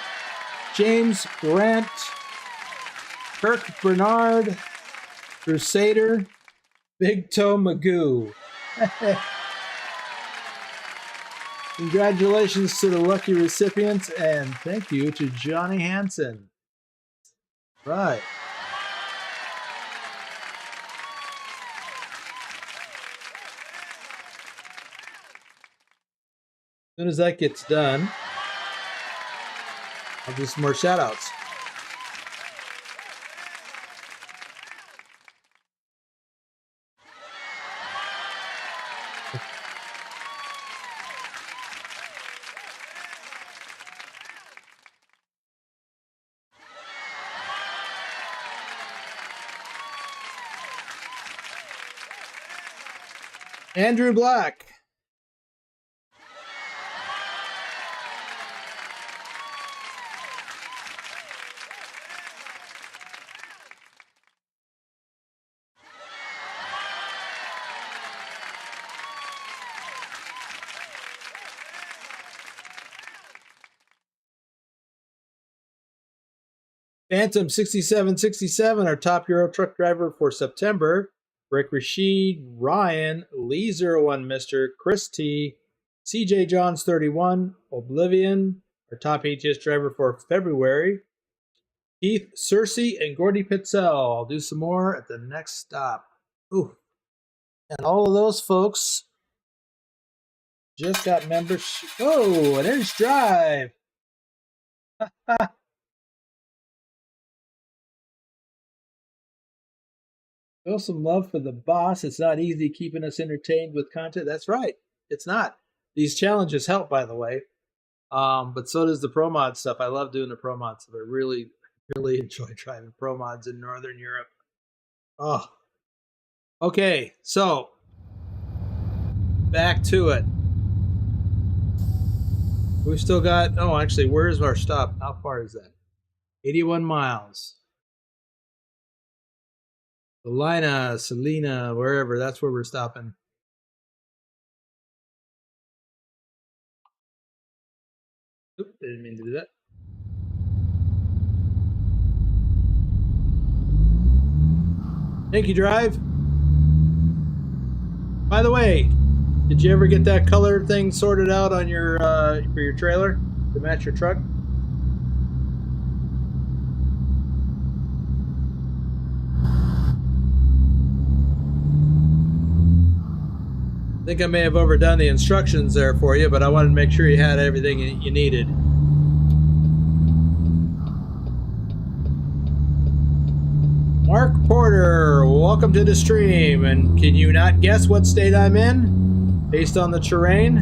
James Grant, Kirk Bernard, Crusader, Big Toe Magoo. Congratulations to the lucky recipients, and thank you to Johnny Hansen. Right. As soon as that gets done, I'll do some more shout outs. Andrew Black. Phantom 6767, our top Euro truck driver for September. Rick Rashid, Ryan, Lee01 Mr., Chris T, CJ Johns 31, Oblivion, our top ATS driver for February. Keith Cersei and Gordy Pitzel. I'll do some more at the next stop. Ooh. And all of those folks just got membership. Oh, an inch drive. Show some love for the boss. It's not easy keeping us entertained with content. That's right. It's not. These challenges help, by the way. But so does the Pro Mod stuff. I love doing the Pro Mod stuff. I really enjoy driving Pro Mods in Northern Europe. Oh. Okay, so back to it. We've still got, oh, actually, where's our stop? How far is that? 81 miles. Salina, Selena, wherever, that's where we're stopping. Oop, didn't mean to do that. Thank you, Drive. By the way, did you ever get that color thing sorted out on your for your trailer to match your truck? I think I may have overdone the instructions there for you, but I wanted to make sure you had everything you needed. Mark Porter, welcome to the stream. And can you not guess what state I'm in based on the terrain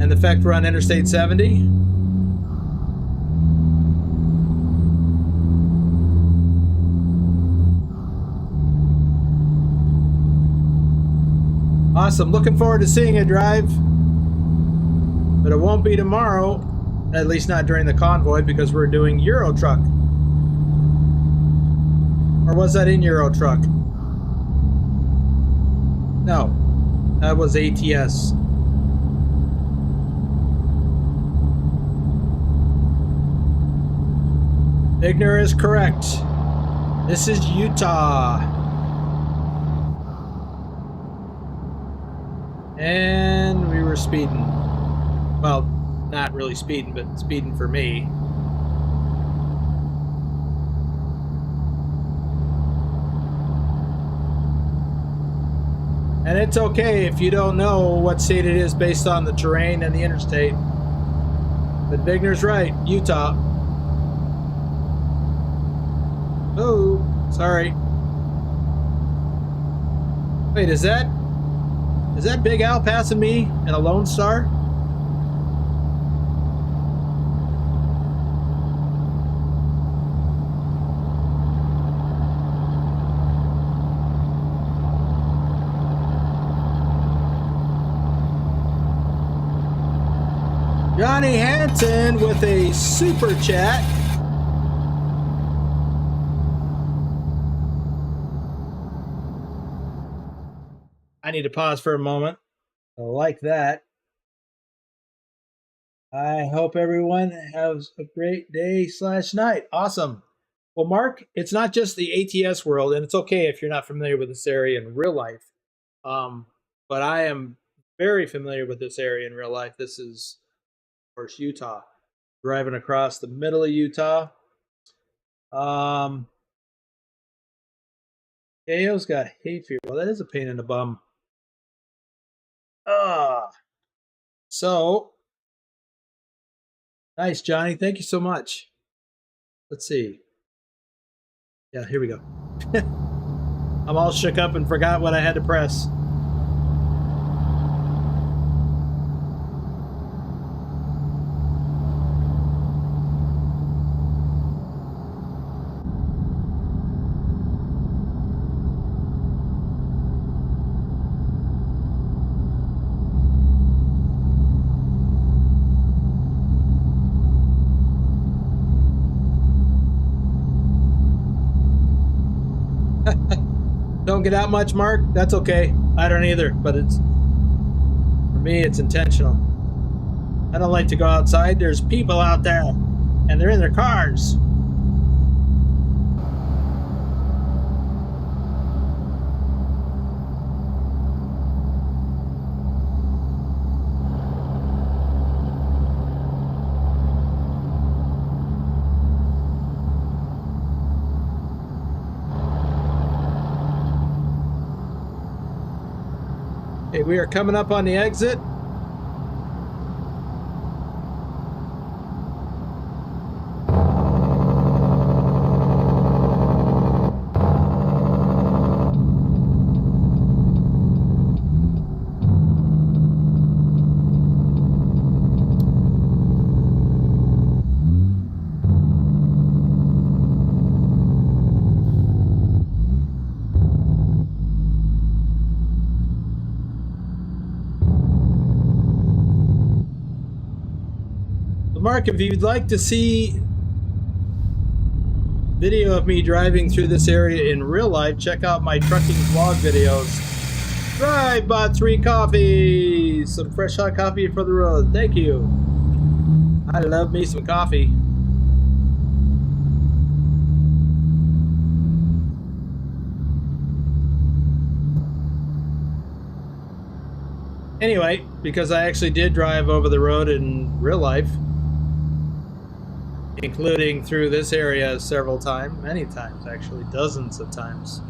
and the fact we're on Interstate 70? Awesome. Looking forward to seeing you, Drive. But it won't be tomorrow, at least not during the convoy, because we're doing Euro Truck. Or was that in Euro Truck? No, that was ATS. Igner is correct. This is Utah. And we were speeding. Well, not really speeding, but speeding for me. And it's okay if you don't know what state it is based on the terrain and the interstate. But Vigner's right, Utah. Oh, sorry. Wait, is that Big Al passing me in a Lone Star? Johnny Hanson with a super chat. I need to pause for a moment. I like that. I hope everyone has a great day / night. Awesome. Well, Mark, it's not just the ATS world, and it's okay if you're not familiar with this area in real life. But I am very familiar with this area in real life. This is, of course, Utah. Driving across the middle of Utah. KO's got hay fever. Well, that is a pain in the bum. So nice, Johnny. Thank you so much. Let's see. Yeah, here we go. I'm all shook up and forgot what I had to press. Don't get out much, Mark? That's okay. I don't either, but it's, for me, it's intentional. I don't like to go outside. There's people out there, and they're in their cars. Okay, we are coming up on the exit. Mark, if you'd like to see video of me driving through this area in real life, check out my trucking vlog videos. Drive, bought 3 coffees. Some fresh hot coffee for the road. Thank you. I love me some coffee. Anyway, because I actually did drive over the road in real life, including through this area several times, many times actually, dozens of times.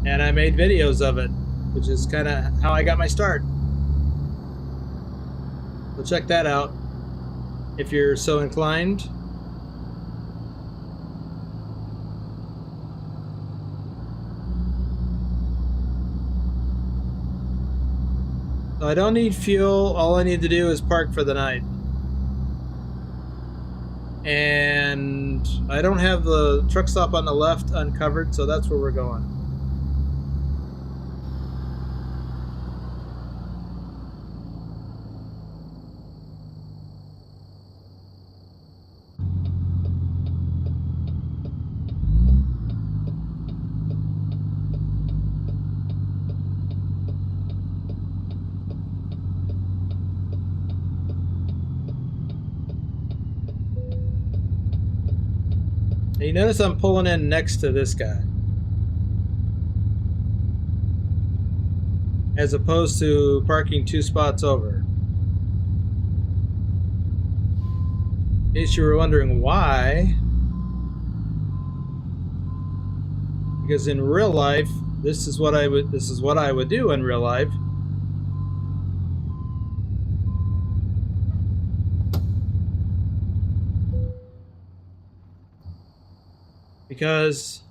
And I made videos of it, which is kind of how I got my start. So check that out if you're so inclined. So I don't need fuel. All I need to do is park for the night. And I don't have the truck stop on the left uncovered, so that's where we're going. Now you notice I'm pulling in next to this guy, as opposed to parking 2 spots over. In case you were wondering why, because in real life, this is what I would do in real life. Because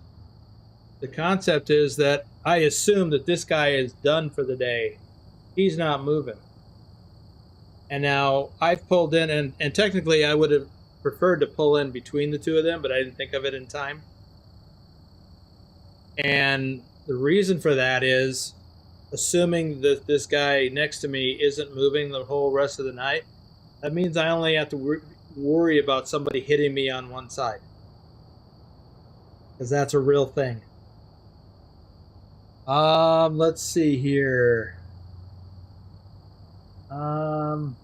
the concept is that I assume that this guy is done for the day. He's not moving. And now I've pulled in, and technically I would have preferred to pull in between the two of them, but I didn't think of it in time. And the reason for that is, assuming that this guy next to me isn't moving the whole rest of the night, that means I only have to worry about somebody hitting me on one side. Because that's a real thing. Let's see here. Oh,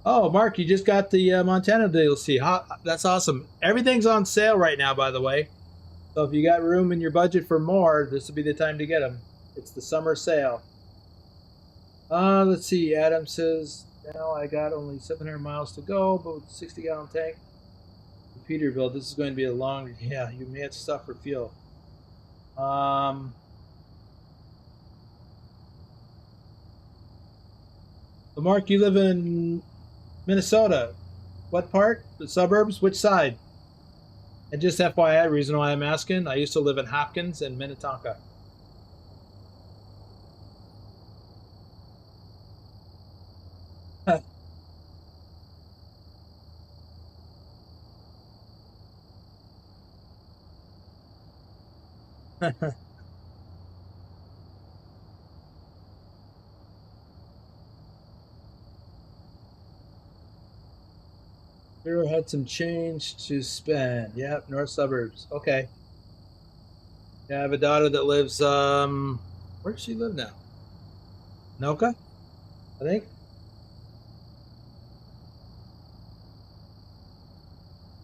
Mark, you just got the Montana DLC. That's awesome. Everything's on sale right now, by the way. So if you got room in your budget for more, this would be the time to get them. It's the summer sale. Let's see. Adam says, now I got only 700 miles to go, but with a 60-gallon tank. Peterbilt, this is going to be a long, yeah, you may have to stop for fuel. So Mark, you live in Minnesota. What part? The suburbs? Which side? And just FYI, reason why I'm asking, I used to live in Hopkins and Minnetonka. Mirror had some change to spend. Yep, north suburbs. Okay. Yeah, I have a daughter that lives, where does she live now? Noka, I think.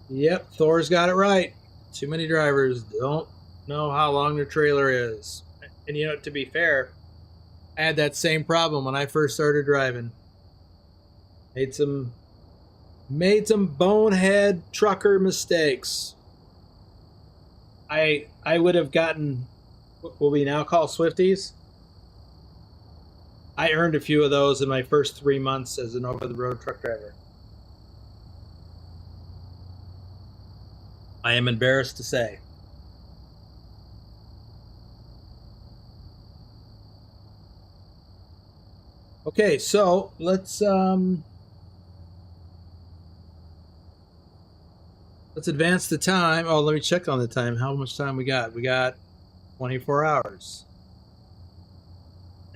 Yep, Thor's got it right. Too many drivers don't know how long their trailer is. And you know, to be fair, I had that same problem when I first started driving. Made some bonehead trucker mistakes. I would have gotten what we now call Swifties. I earned a few of those in my first 3 months as an over-the-road truck driver. I am embarrassed to say. Okay, so let's advance the time. Oh, let me check on the time. How much time we got? We got 24 hours.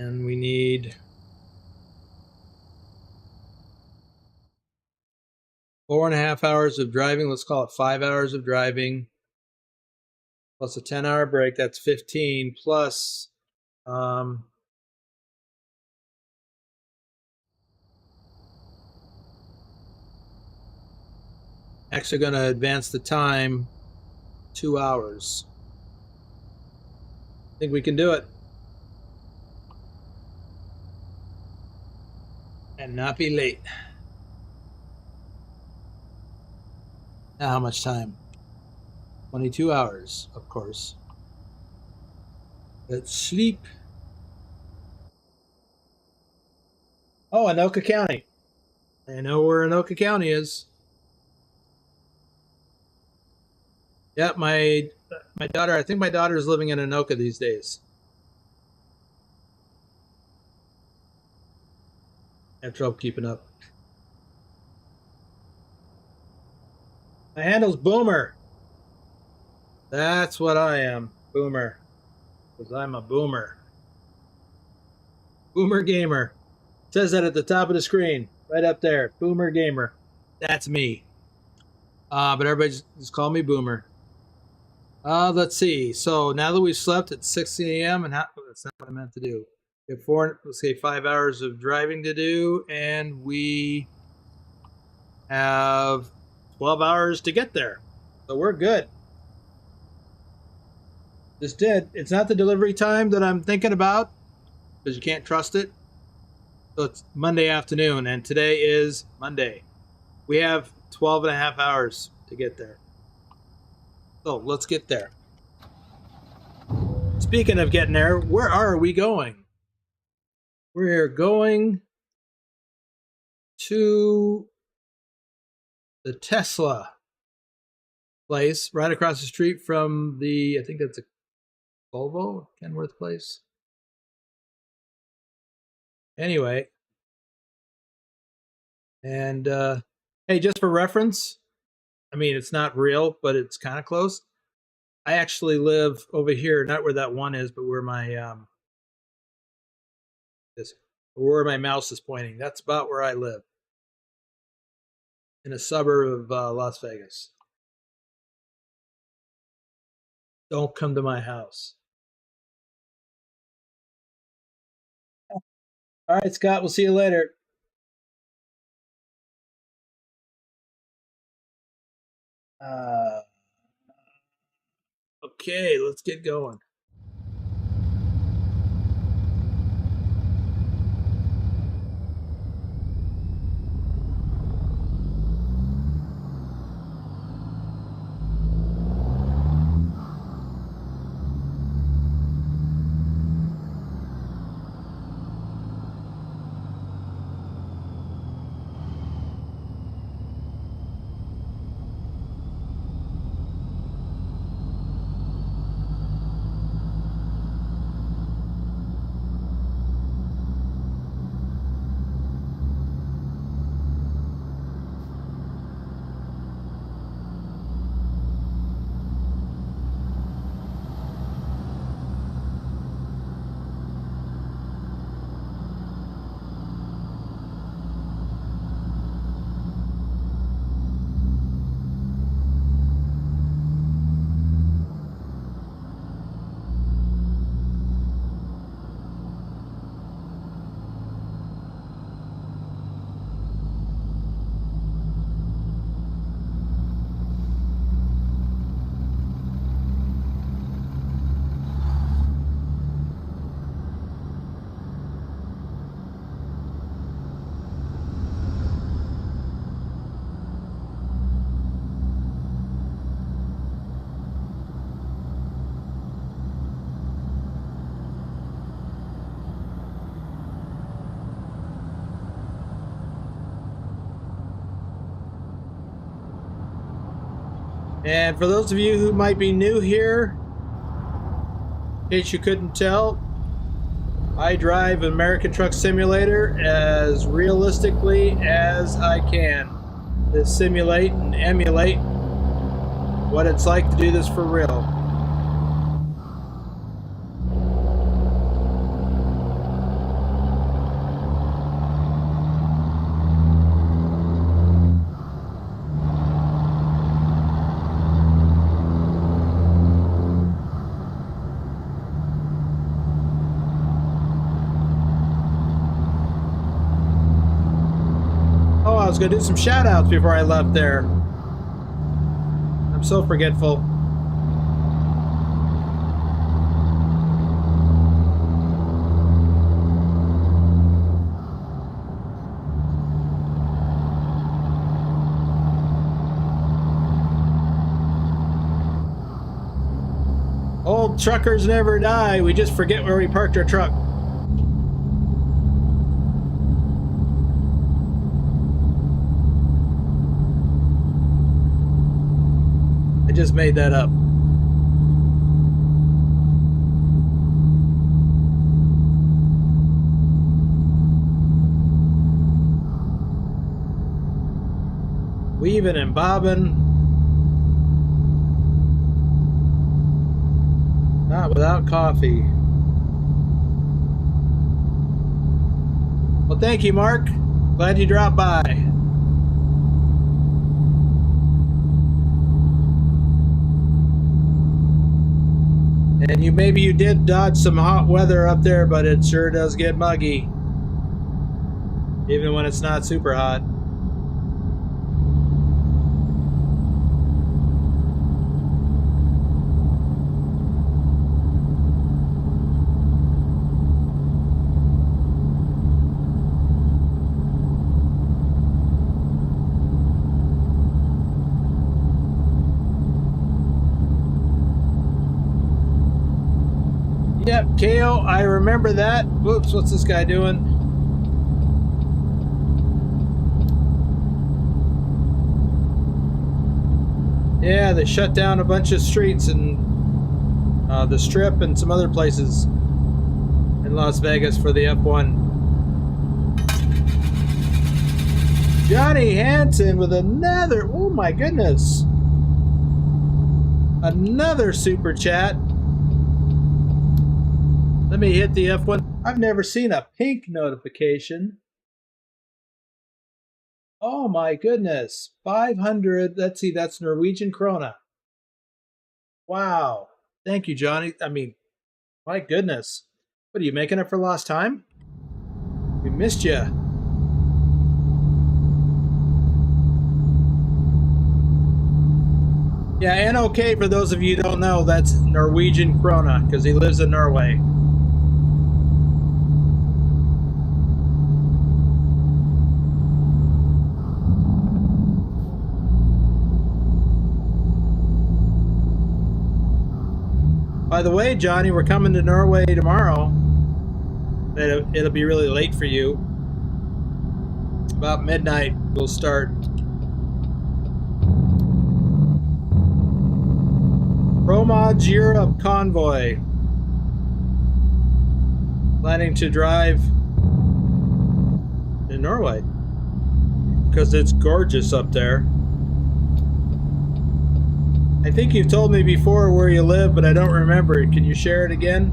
And we need 4.5 hours of driving. Let's call it 5 hours of driving. Plus a 10-hour break. That's 15. Plus, actually going to advance the time 2 hours. I think we can do it. And not be late. Now, how much time? 22 hours, of course. Let's sleep. Oh, Anoka County. I know where Anoka County is. Yeah, my daughter, I think my daughter is living in Anoka these days. I have trouble keeping up. My handle's Boomer. That's what I am, Boomer. Because I'm a boomer. Boomer Gamer. It says that at the top of the screen. Right up there. Boomer Gamer. That's me. But everybody just call me Boomer. Let's see. So now that we've slept at 6 a.m. and that's not what I meant to do. We have let's say 5 hours of driving to do, and we have 12 hours to get there. So we're good. This did. It's not the delivery time that I'm thinking about because you can't trust it. So it's Monday afternoon, and today is Monday. We have 12.5 hours to get there. So let's get there. Speaking of getting there, where are we going? We're going to the Tesla place right across the street from the, I think that's a Volvo, Kenworth place. Anyway, and hey, just for reference, I mean, it's not real, but it's kind of close. I actually live over here, not where that one is, but where my where my mouse is pointing. That's about where I live, in a suburb of Las Vegas. Don't come to my house. All right, Scott, we'll see you later. Okay, let's get going. And for those of you who might be new here, in case you couldn't tell, I drive American Truck Simulator as realistically as I can to simulate and emulate what it's like to do this for real. was going to do some shout outs before I left there. I'm so forgetful. Old truckers never die. We just forget where we parked our truck. I just made that up. Weaving and bobbing. Not without coffee. Well, thank you, Mark. Glad you dropped by. And maybe you did dodge some hot weather up there, but it sure does get muggy. Even when it's not super hot. Yep, KO, I remember that. Whoops, what's this guy doing? Yeah, they shut down a bunch of streets and the Strip and some other places in Las Vegas for the F1. Johnny Hansen with another, oh my goodness. Another super chat. Let me hit the F1. I've never seen a pink notification. Oh my goodness. 500. Let's see, that's Norwegian krona. Wow. Thank you, Johnny. I mean, my goodness. What are you making up for lost time? We missed you. Yeah, NOK, for those of you who don't know, that's Norwegian krona because he lives in Norway. By the way, Johnny, we're coming to Norway tomorrow. It'll be really late for you. About midnight, we'll start. ProMods Europe convoy. Planning to drive to Norway because it's gorgeous up there. I think you've told me before where you live, but I don't remember it. Can you share it again?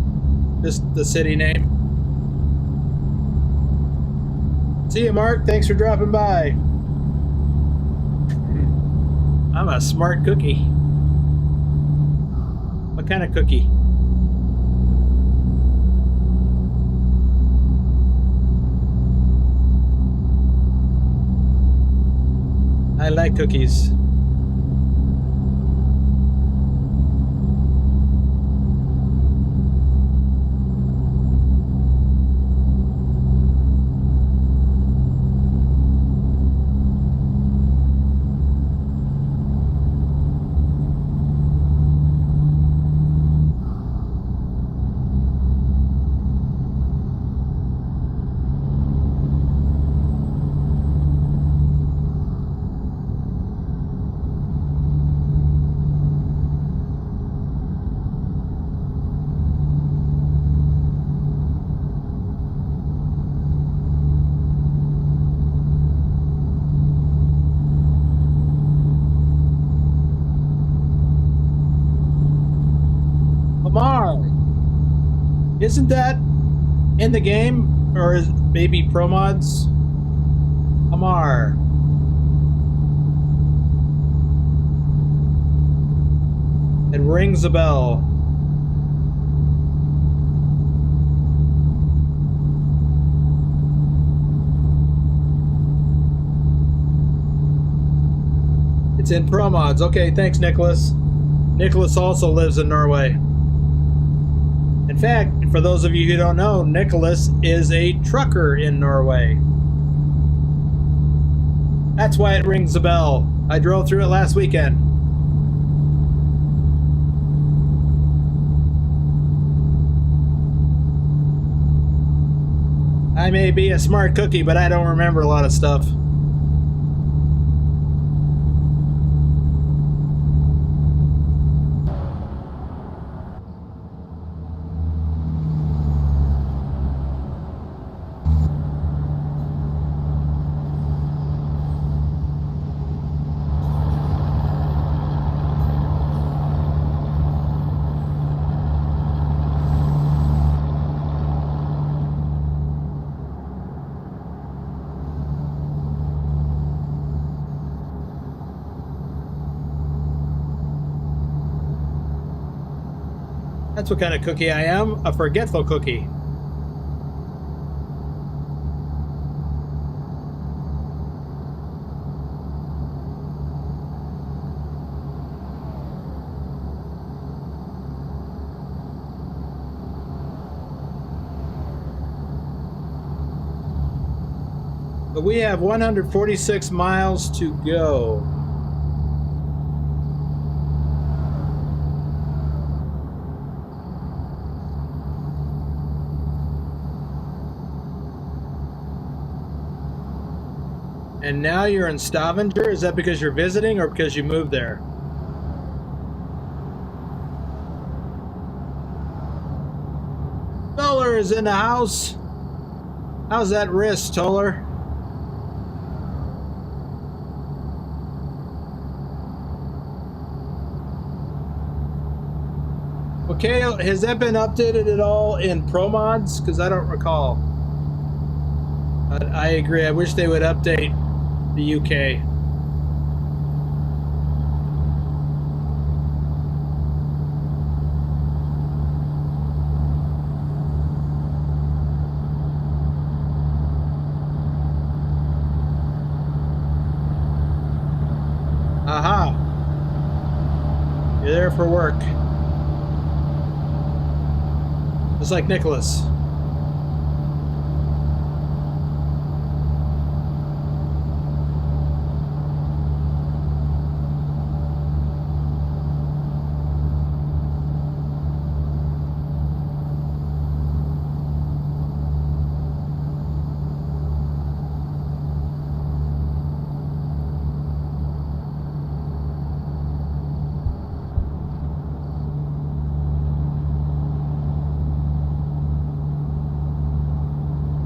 Just the city name. See you, Mark. Thanks for dropping by. I'm a smart cookie. What kind of cookie? I like cookies. Isn't that in the game? Or is maybe ProMods? Amar. It rings a bell. It's in Pro Mods. Okay, thanks, Nicholas. Nicholas also lives in Norway. In fact, for those of you who don't know, Nicholas is a trucker in Norway. That's why it rings a bell. I drove through it last weekend. I may be a smart cookie, but I don't remember a lot of stuff. That's what kind of cookie I am, a forgetful cookie. But we have 146 miles to go. And now you're in Stavanger? Is that because you're visiting or because you moved there? Toller is in the house. How's that wrist, Toller? Okay, has that been updated at all in Pro Mods? Because I don't recall. But I agree. I wish they would update the UK. Aha! You're there for work. Just like Nicholas.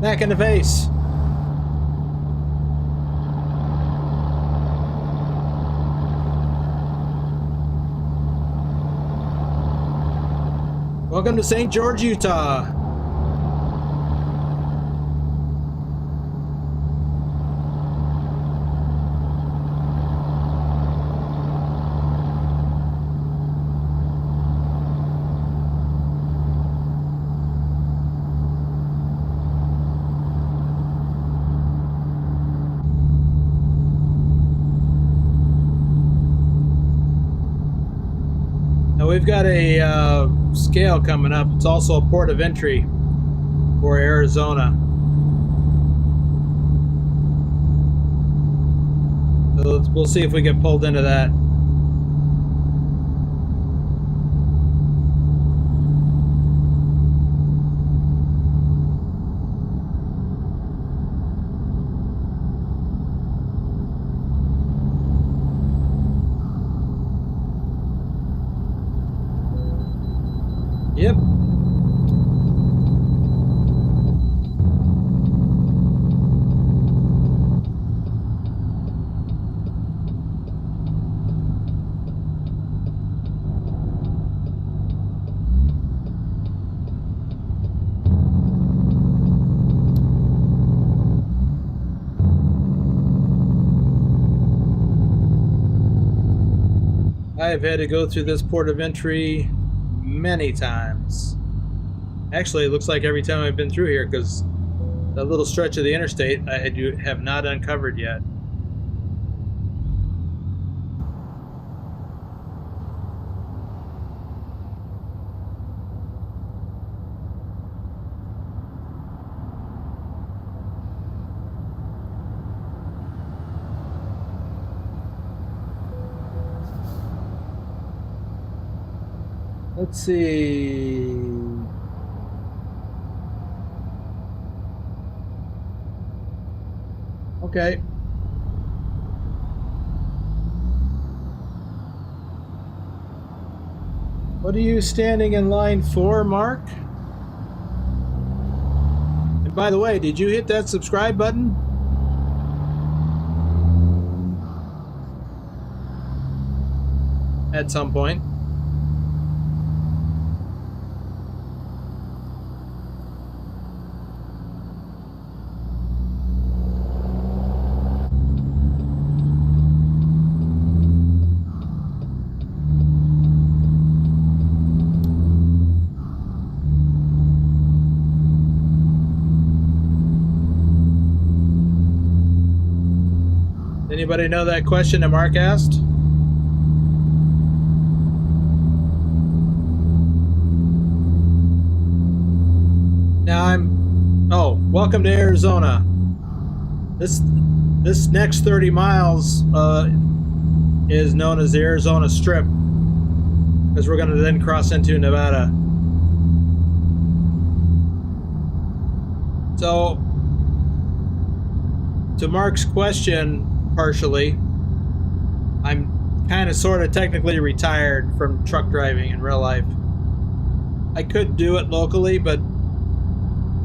Back in the face. Welcome to St. George, Utah. We've got a scale coming up. It's also a port of entry for Arizona. So we'll see if we get pulled into that. Yep. I've had to go through this port of entry many times. Actually, it looks like every time I've been through here, because that little stretch of the interstate I have not uncovered yet. Let's see. Okay. What are you standing in line for, Mark? And by the way, did you hit that subscribe button? At some point. Anybody know that question that Mark asked? Now welcome to Arizona. This next 30 miles is known as the Arizona Strip, because we're going to then cross into Nevada. So, to Mark's question, partially, I'm kind of sort of technically retired from truck driving in real life. I could do it locally, but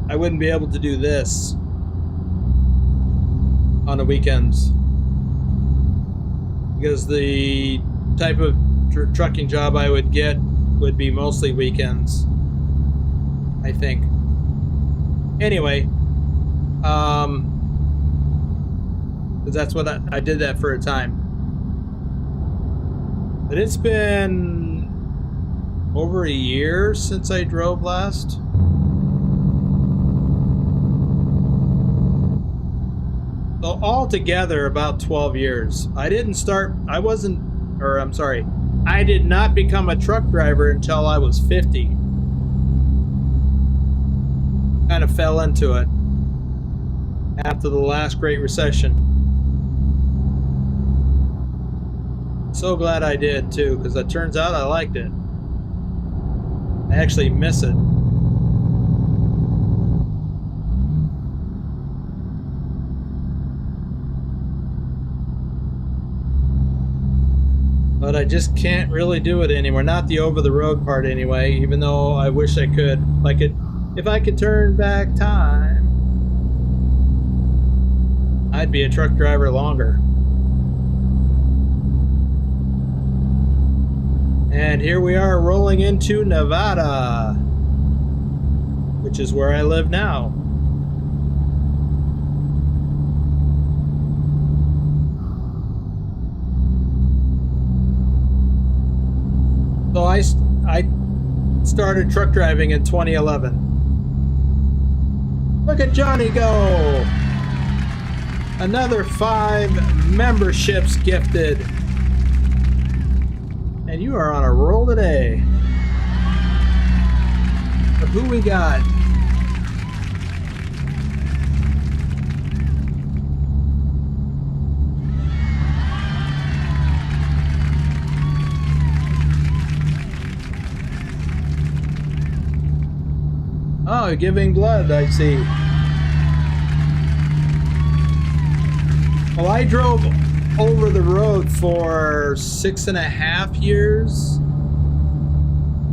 I wouldn't be able to do this on the weekends, because the type of trucking job I would get would be mostly weekends, I think. Anyway, because that's what I did that for a time. But it's been over a year since I drove last. So altogether about 12 years. I did not become a truck driver until I was 50. Kind of fell into it after the last Great Recession. So glad I did too, because it turns out I liked it. I actually miss it. But I just can't really do it anymore. Not the over-the-road part anyway, even though I wish I could. If I could turn back time, I'd be a truck driver longer. And here we are rolling into Nevada, which is where I live now. So I started truck driving in 2011. Look at Johnny go! Another 5 memberships gifted. And you are on a roll today. But who we got? Oh, giving blood, I see. Well, I drove over the road for 6.5 years,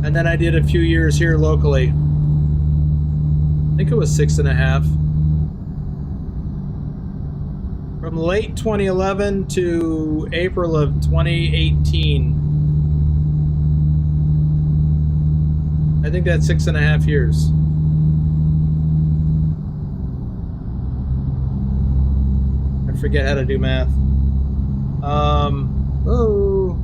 and then I did a few years here locally. I think it was 6.5. From late 2011 to April of 2018. I think that's 6.5 years. I forget how to do math. Oh.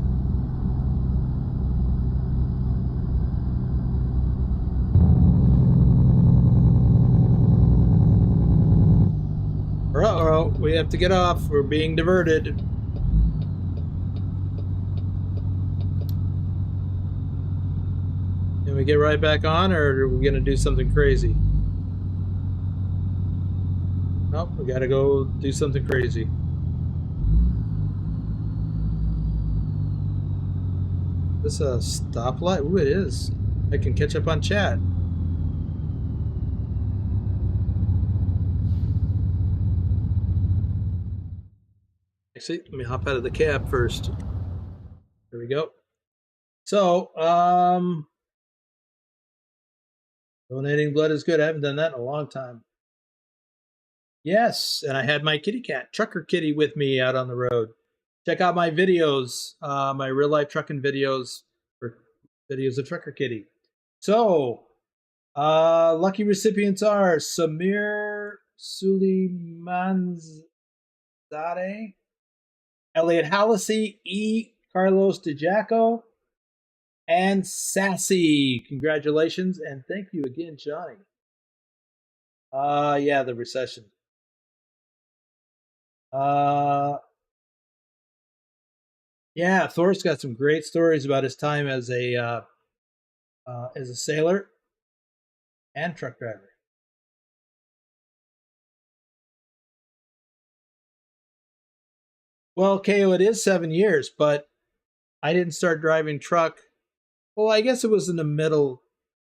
Uh-oh, we have to get off. We're being diverted. Can we get right back on, or are we going to do something crazy? Nope, we got to go do something crazy. Is this a stoplight? Ooh, it is. I can catch up on chat. Actually, let me hop out of the cab first. There we go. So, donating blood is good. I haven't done that in a long time. Yes, and I had my kitty cat, Trucker Kitty, with me out on the road. Check out my videos, my real life trucking videos, or videos of Trucker Kitty. So, lucky recipients are Samir Suleimanzadeh, Elliot Hallisey, E. Carlos DeJaco, and Sassy. Congratulations, and thank you again, Johnny. Yeah, the recession. Yeah, Thor's got some great stories about his time as a sailor and truck driver. Well, KO, it is 7 years, but I didn't start driving truck. Well, I guess it was in the middle.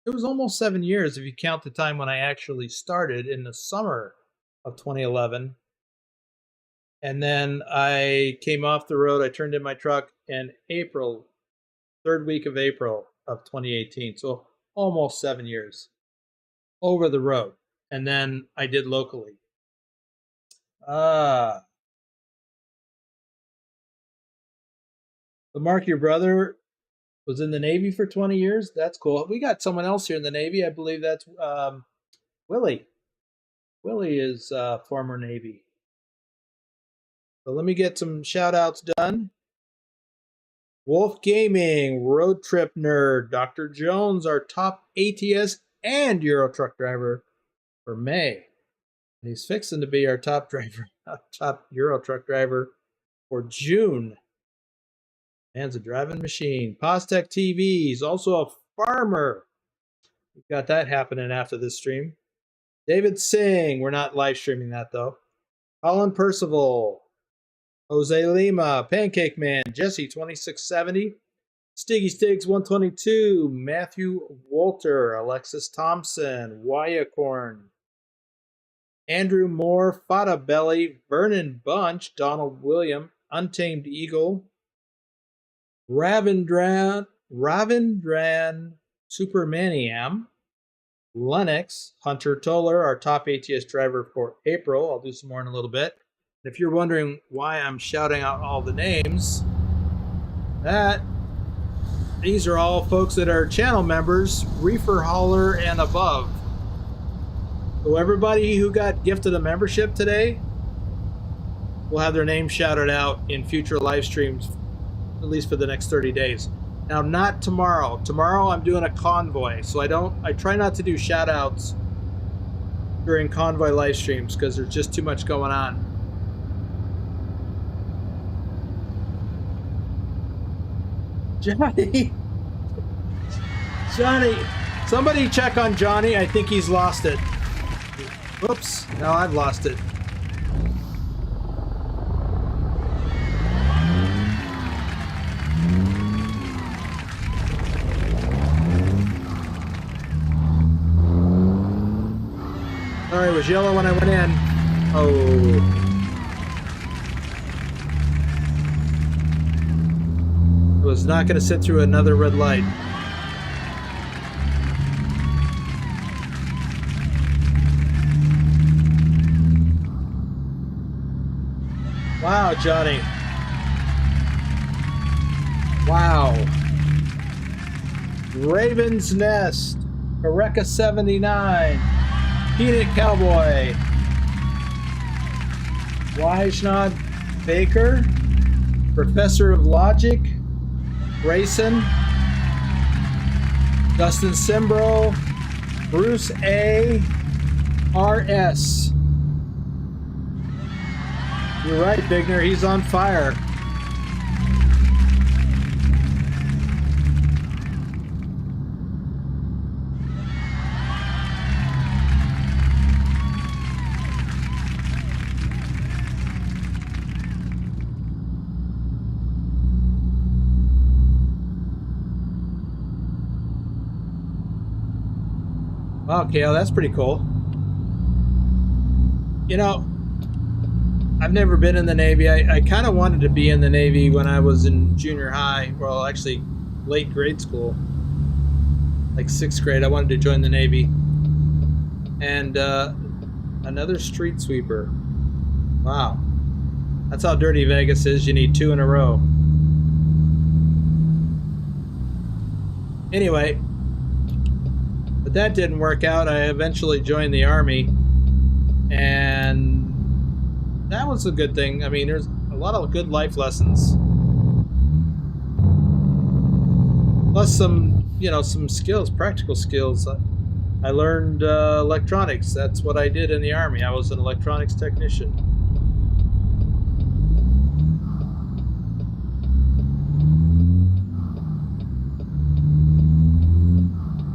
It was almost 7 years if you count the time when I actually started in the summer of 2011. And then I came off the road. I turned in my truck in April, third week of April of 2018. So almost 7 years over the road. And then I did locally. But Mark, your brother was in the Navy for 20 years. That's cool. We got someone else here in the Navy. I believe that's Willie. Willie is former Navy. So let me get some shout outs done. Wolf Gaming, Road Trip Nerd, Dr. Jones, our top ATS and Euro truck driver for May. And he's fixing to be our top driver, top Euro truck driver for June. Man's a driving machine. Postec TV, he's also a farmer. We've got that happening after this stream. David Singh, we're not live streaming that though. Colin Percival, Jose Lima, Pancake Man, Jesse 2670, Stiggy Stiggs 122, Matthew Walter, Alexis Thompson, Wyacorn, Andrew Moore, Fada Belly, Vernon Bunch, Donald William, Untamed Eagle, Ravindran Supermaniam, Lennox, Hunter Toller, our top ATS driver for April. I'll do some more in a little bit. If you're wondering why I'm shouting out all the names, these are all folks that are channel members, Reefer Hauler and above. So everybody who got gifted a membership today will have their name shouted out in future live streams, at least for the next 30 days. Now, not tomorrow. Tomorrow I'm doing a convoy, so I try not to do shout outs during convoy live streams because there's just too much going on. Johnny, somebody check on Johnny. I think he's lost it. Whoops, now I've lost it. Sorry, it was yellow when I went in. Oh. Was not going to sit through another red light. Wow, Johnny. Wow. Raven's Nest, Eureka 79, Peanut Cowboy, Weishnod Baker, Professor of Logic, Grayson, Dustin Simbro, Bruce A, RS. You're right, Bigner, he's on fire. Okay, well, that's pretty cool. You know, I've never been in the Navy. I kind of wanted to be in the Navy when I was in junior high. Well, actually, late grade school. Like 6th grade, I wanted to join the Navy. And another street sweeper. Wow. That's how dirty Vegas is. You need 2 in a row. Anyway, but that didn't work out. I eventually joined the Army. And that was a good thing. I mean, there's a lot of good life lessons. Plus some, you know, some skills, practical skills. I learned electronics. That's what I did in the Army. I was an electronics technician.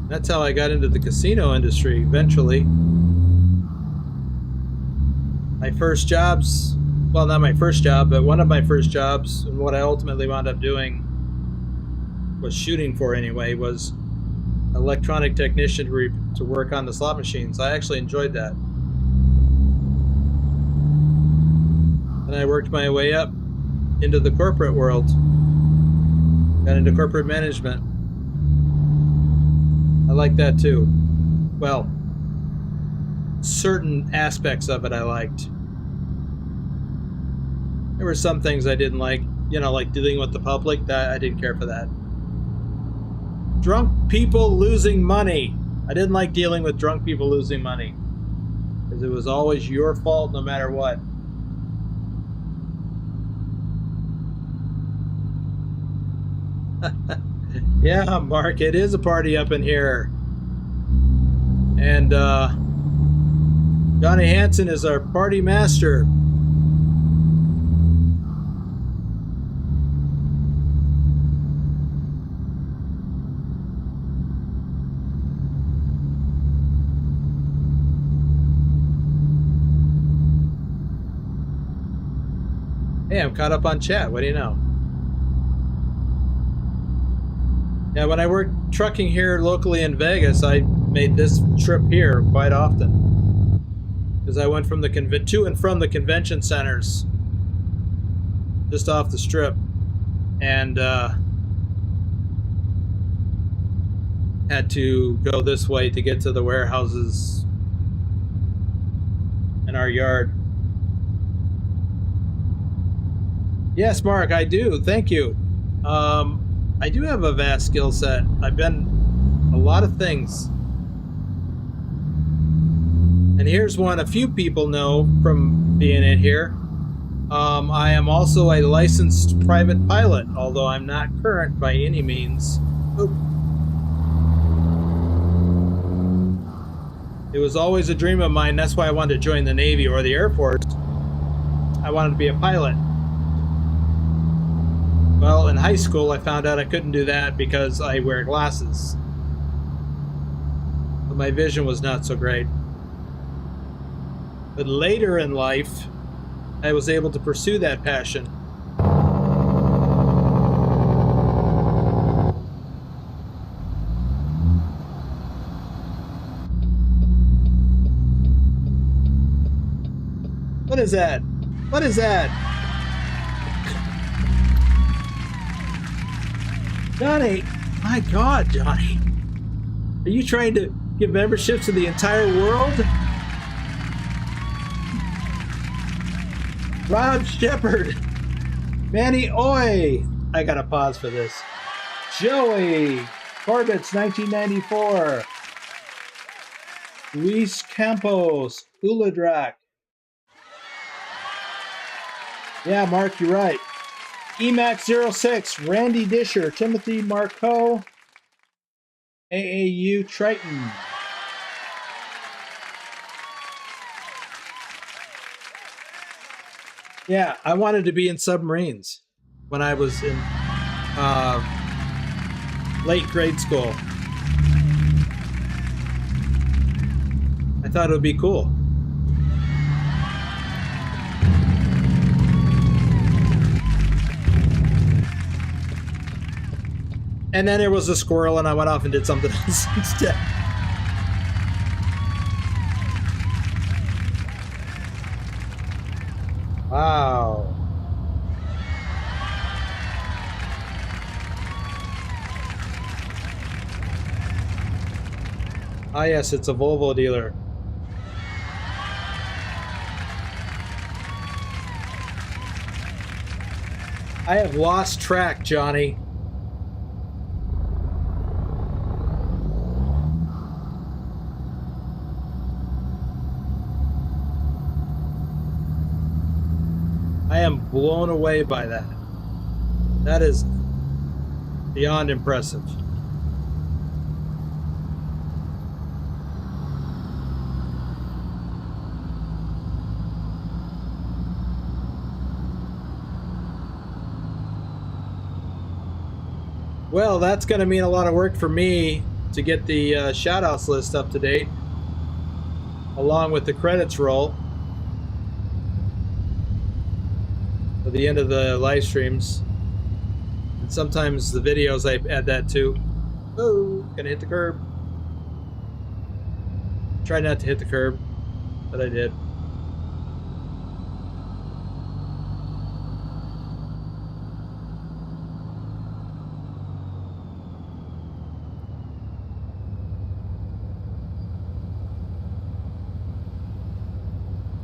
That's how I got into the casino industry eventually. My first jobs, well, not my first job, but one of my first jobs, and what I ultimately wound up doing, was shooting for anyway, was electronic technician to work on the slot machines. I actually enjoyed that. And I worked my way up into the corporate world. Got into corporate management. I like that too. Well, certain aspects of it I liked. There were some things I didn't like, you know, like dealing with the public. That I didn't care for that. Drunk people losing money. I didn't like dealing with drunk people losing money, because it was always your fault no matter what. Yeah, Mark, it is a party up in here. And Johnny Hansen is our party master. Hey, I'm caught up on chat. What do you know? Yeah, when I worked trucking here locally in Vegas, I made this trip here quite often, because I went from the to and from the convention centers just off the strip, and had to go this way to get to the warehouses in our yard. Yes, Mark, I do. Thank you. I do have a vast skill set. I've been a lot of things. And here's one a few people know from being in here. I am also a licensed private pilot, although I'm not current by any means. Oop. It was always a dream of mine. That's why I wanted to join the Navy or the Air Force. I wanted to be a pilot. Well, in high school, I found out I couldn't do that because I wear glasses. But my vision was not so great. But later in life, I was able to pursue that passion. What is that? What is that? Johnny, my God, Johnny. Are you trying to give memberships to the entire world? Rob Shepard. Manny Oi. I gotta pause for this. Joey. Corbett's 1994. Luis Campos. Uladrak. Yeah, Mark, you're right. EMAX06, Randy Disher, Timothy Marco, AAU Triton. Yeah, I wanted to be in submarines when I was in late grade school. I thought it would be cool. And then there was a squirrel, and I went off and did something else instead. Ah, yes, it's a Volvo dealer. I have lost track, Johnny. I am blown away by that. That is beyond impressive. Well, that's going to mean a lot of work for me to get the shoutouts list up to date, along with the credits roll for the end of the live streams. And sometimes the videos I add that too. Oh, gonna hit the curb. Try not to hit the curb, but I did.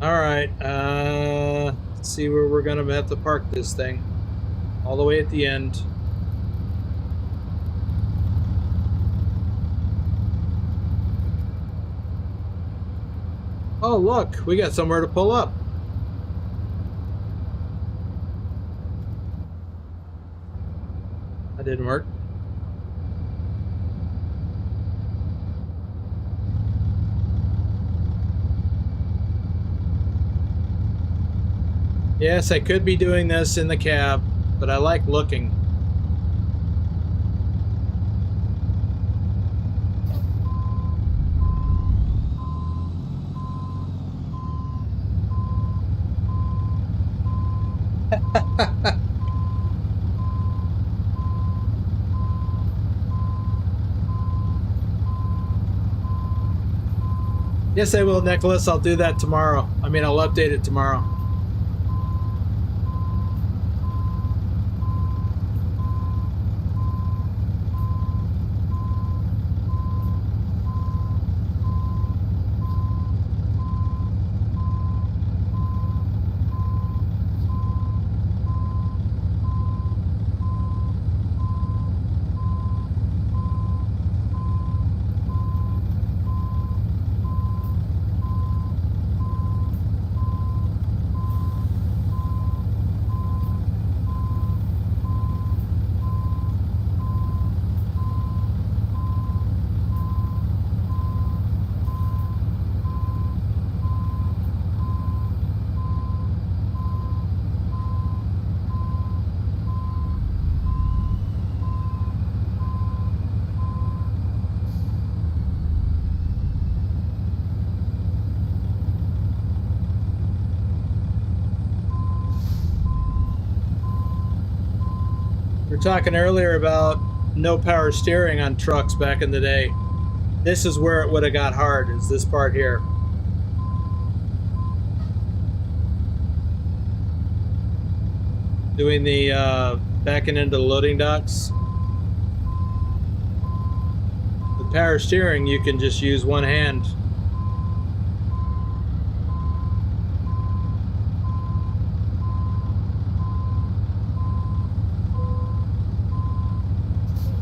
All right, let's see where we're gonna have to park this thing. All the way at the end. Oh, look, we got somewhere to pull up. That didn't work. Yes, I could be doing this in the cab, but I like looking. Yes, I will, Nicholas. I'll do that tomorrow. I mean, I'll update it tomorrow. We were talking earlier about no power steering on trucks back in the day. This is where it would have got hard, is this part here. Doing the backing into the loading docks. The power steering, you can just use one hand.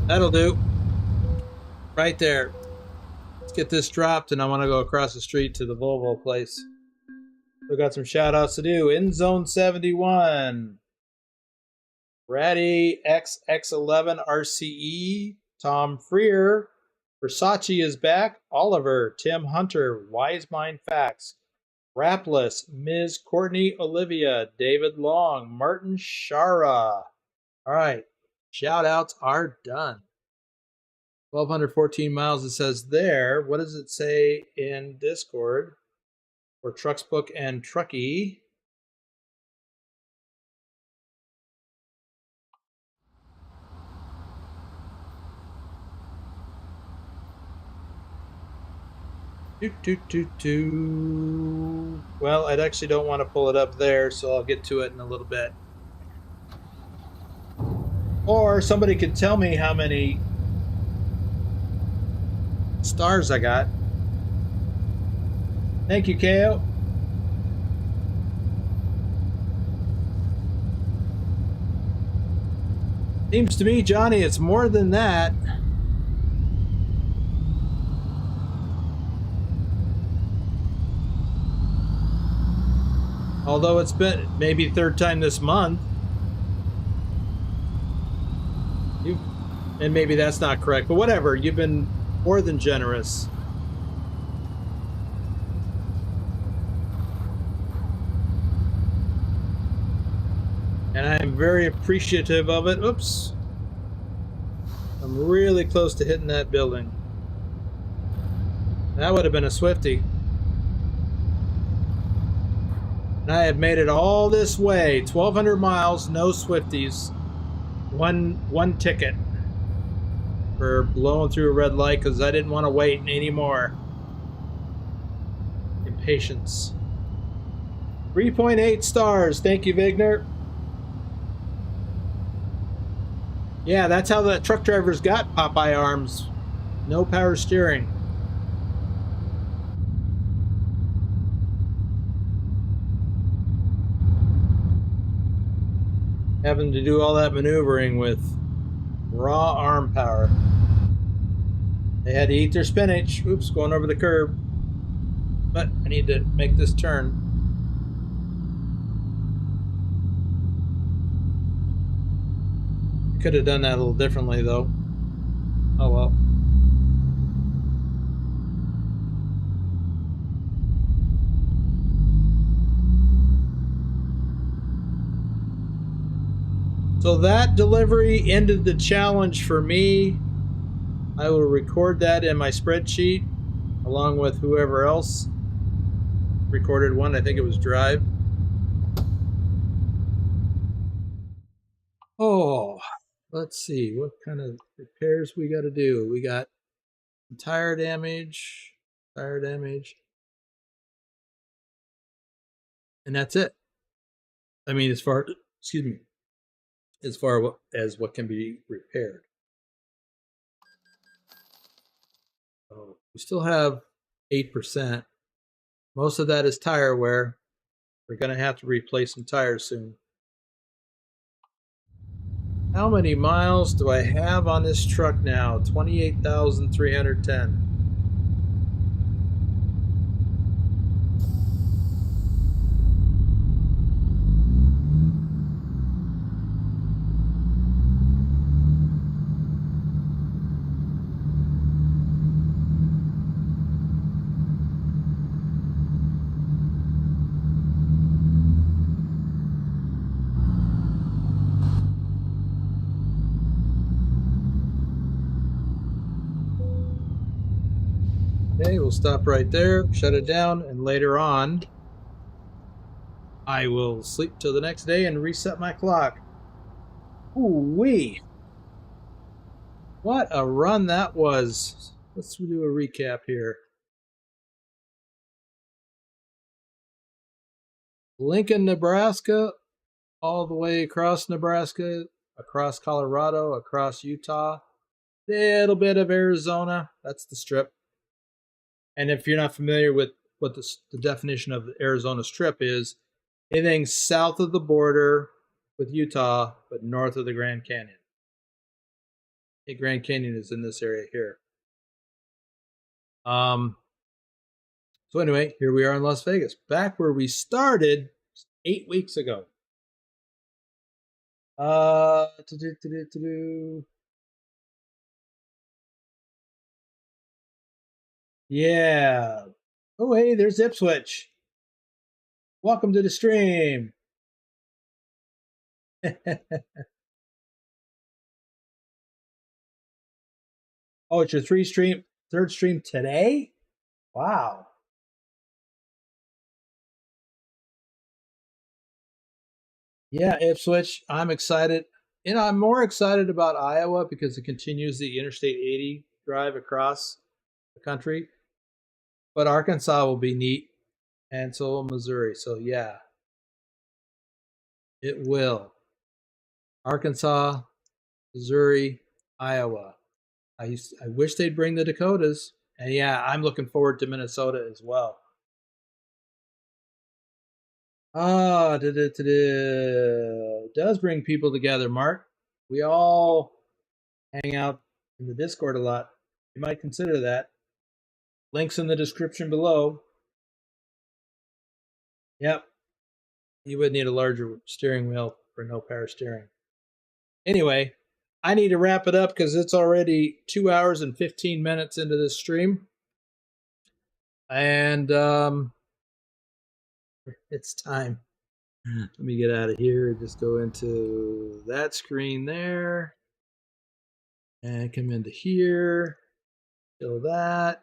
That'll do. Right there. Let's get this dropped, and I want to go across the street to the Volvo place. We've got some shout outs to do. In Zone 71. Ratty XX11 RCE. Tom Freer. Versace is back. Oliver. Tim Hunter. Wise Mind Facts. Rapless. Ms. Courtney Olivia. David Long. Martin Shara. All right. Shout outs are done. 1,214 miles it says there. What does it say in Discord for TrucksBook and Trucky? Well, I actually don't want to pull it up there, so I'll get to it in a little bit. Or somebody could tell me how many stars I got. Thank you, Kale. Seems to me, Johnny, it's more than that. Although it's been maybe third time this month. And maybe that's not correct, but whatever. You've been more than generous. And I am very appreciative of it. Oops. I'm really close to hitting that building. That would have been a Swiftie. And I have made it all this way, 1,200 miles, no Swifties. One ticket for blowing through a red light because I didn't want to wait anymore. Impatience. 3.8 stars. Thank you, Vigner. Yeah, that's how the truck drivers got Popeye arms. No power steering. Having to do all that maneuvering with raw arm power. They had to eat their spinach. Oops, going over the curb. But I need to make this turn. Could have done that a little differently, though. Oh well. So that delivery ended the challenge for me. I will record that in my spreadsheet along with whoever else recorded one. I think it was Drive. Oh, let's see what kind of repairs we got to do. We got tire damage, and that's it. I mean, as far as what can be repaired. So we still have 8%. Most of that is tire wear. We're going to have to replace some tires soon. How many miles do I have on this truck now? 28,310. Okay, we'll stop right there, shut it down, and later on, I will sleep till the next day and reset my clock. Ooh-wee. What a run that was. Let's do a recap here. Lincoln, Nebraska, all the way across Nebraska, across Colorado, across Utah, little bit of Arizona. That's the strip. And if you're not familiar with what the definition of the Arizona strip is, anything south of the border with Utah, but north of the Grand Canyon. The Grand Canyon is in this area here. So anyway, here we are in Las Vegas, back where we started 8 weeks ago. Yeah. Oh, hey, there's Ipswich. Welcome to the stream. Oh, it's your third stream today? Wow. Yeah, Ipswich. I'm excited. You know, I'm more excited about Iowa because it continues the Interstate 80 drive across the country. But Arkansas will be neat, and so will Missouri. So yeah, it will. Arkansas, Missouri, Iowa. I wish they'd bring the Dakotas. And yeah, I'm looking forward to Minnesota as well. Ah, does bring people together, Mark. We all hang out in the Discord a lot. You might consider that. Links in the description below. Yep. You would need a larger steering wheel for no power steering. Anyway, I need to wrap it up because it's already 2 hours and 15 minutes into this stream. And it's time. Let me get out of here. Just go into that screen there. And come into here. Fill that.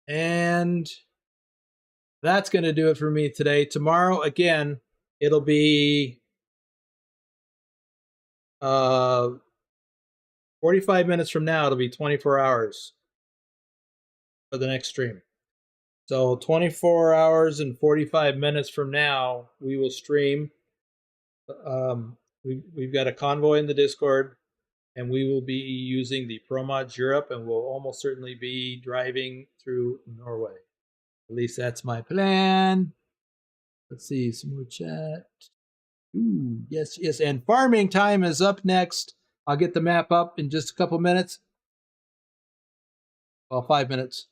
And that's going to do it for me today. Tomorrow, again, it'll be 45 minutes from now. It'll be 24 hours for the next stream. So 24 hours and 45 minutes from now, we will stream. We've got a convoy in the Discord, and we will be using the ProMods Europe, and we'll almost certainly be driving through Norway. At least that's my plan. Let's see, some more chat. Ooh, yes, yes. And farming time is up next. I'll get the map up in just a couple minutes. Well, 5 minutes.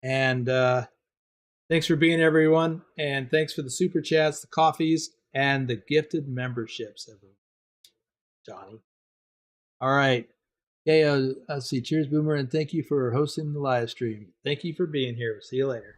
And thanks for being everyone. And thanks for the super chats, the coffees, and the gifted memberships, everyone. Johnny. All right. Okay, I'll see. Cheers, Boomer, and thank you for hosting the live stream. Thank you for being here. See you later.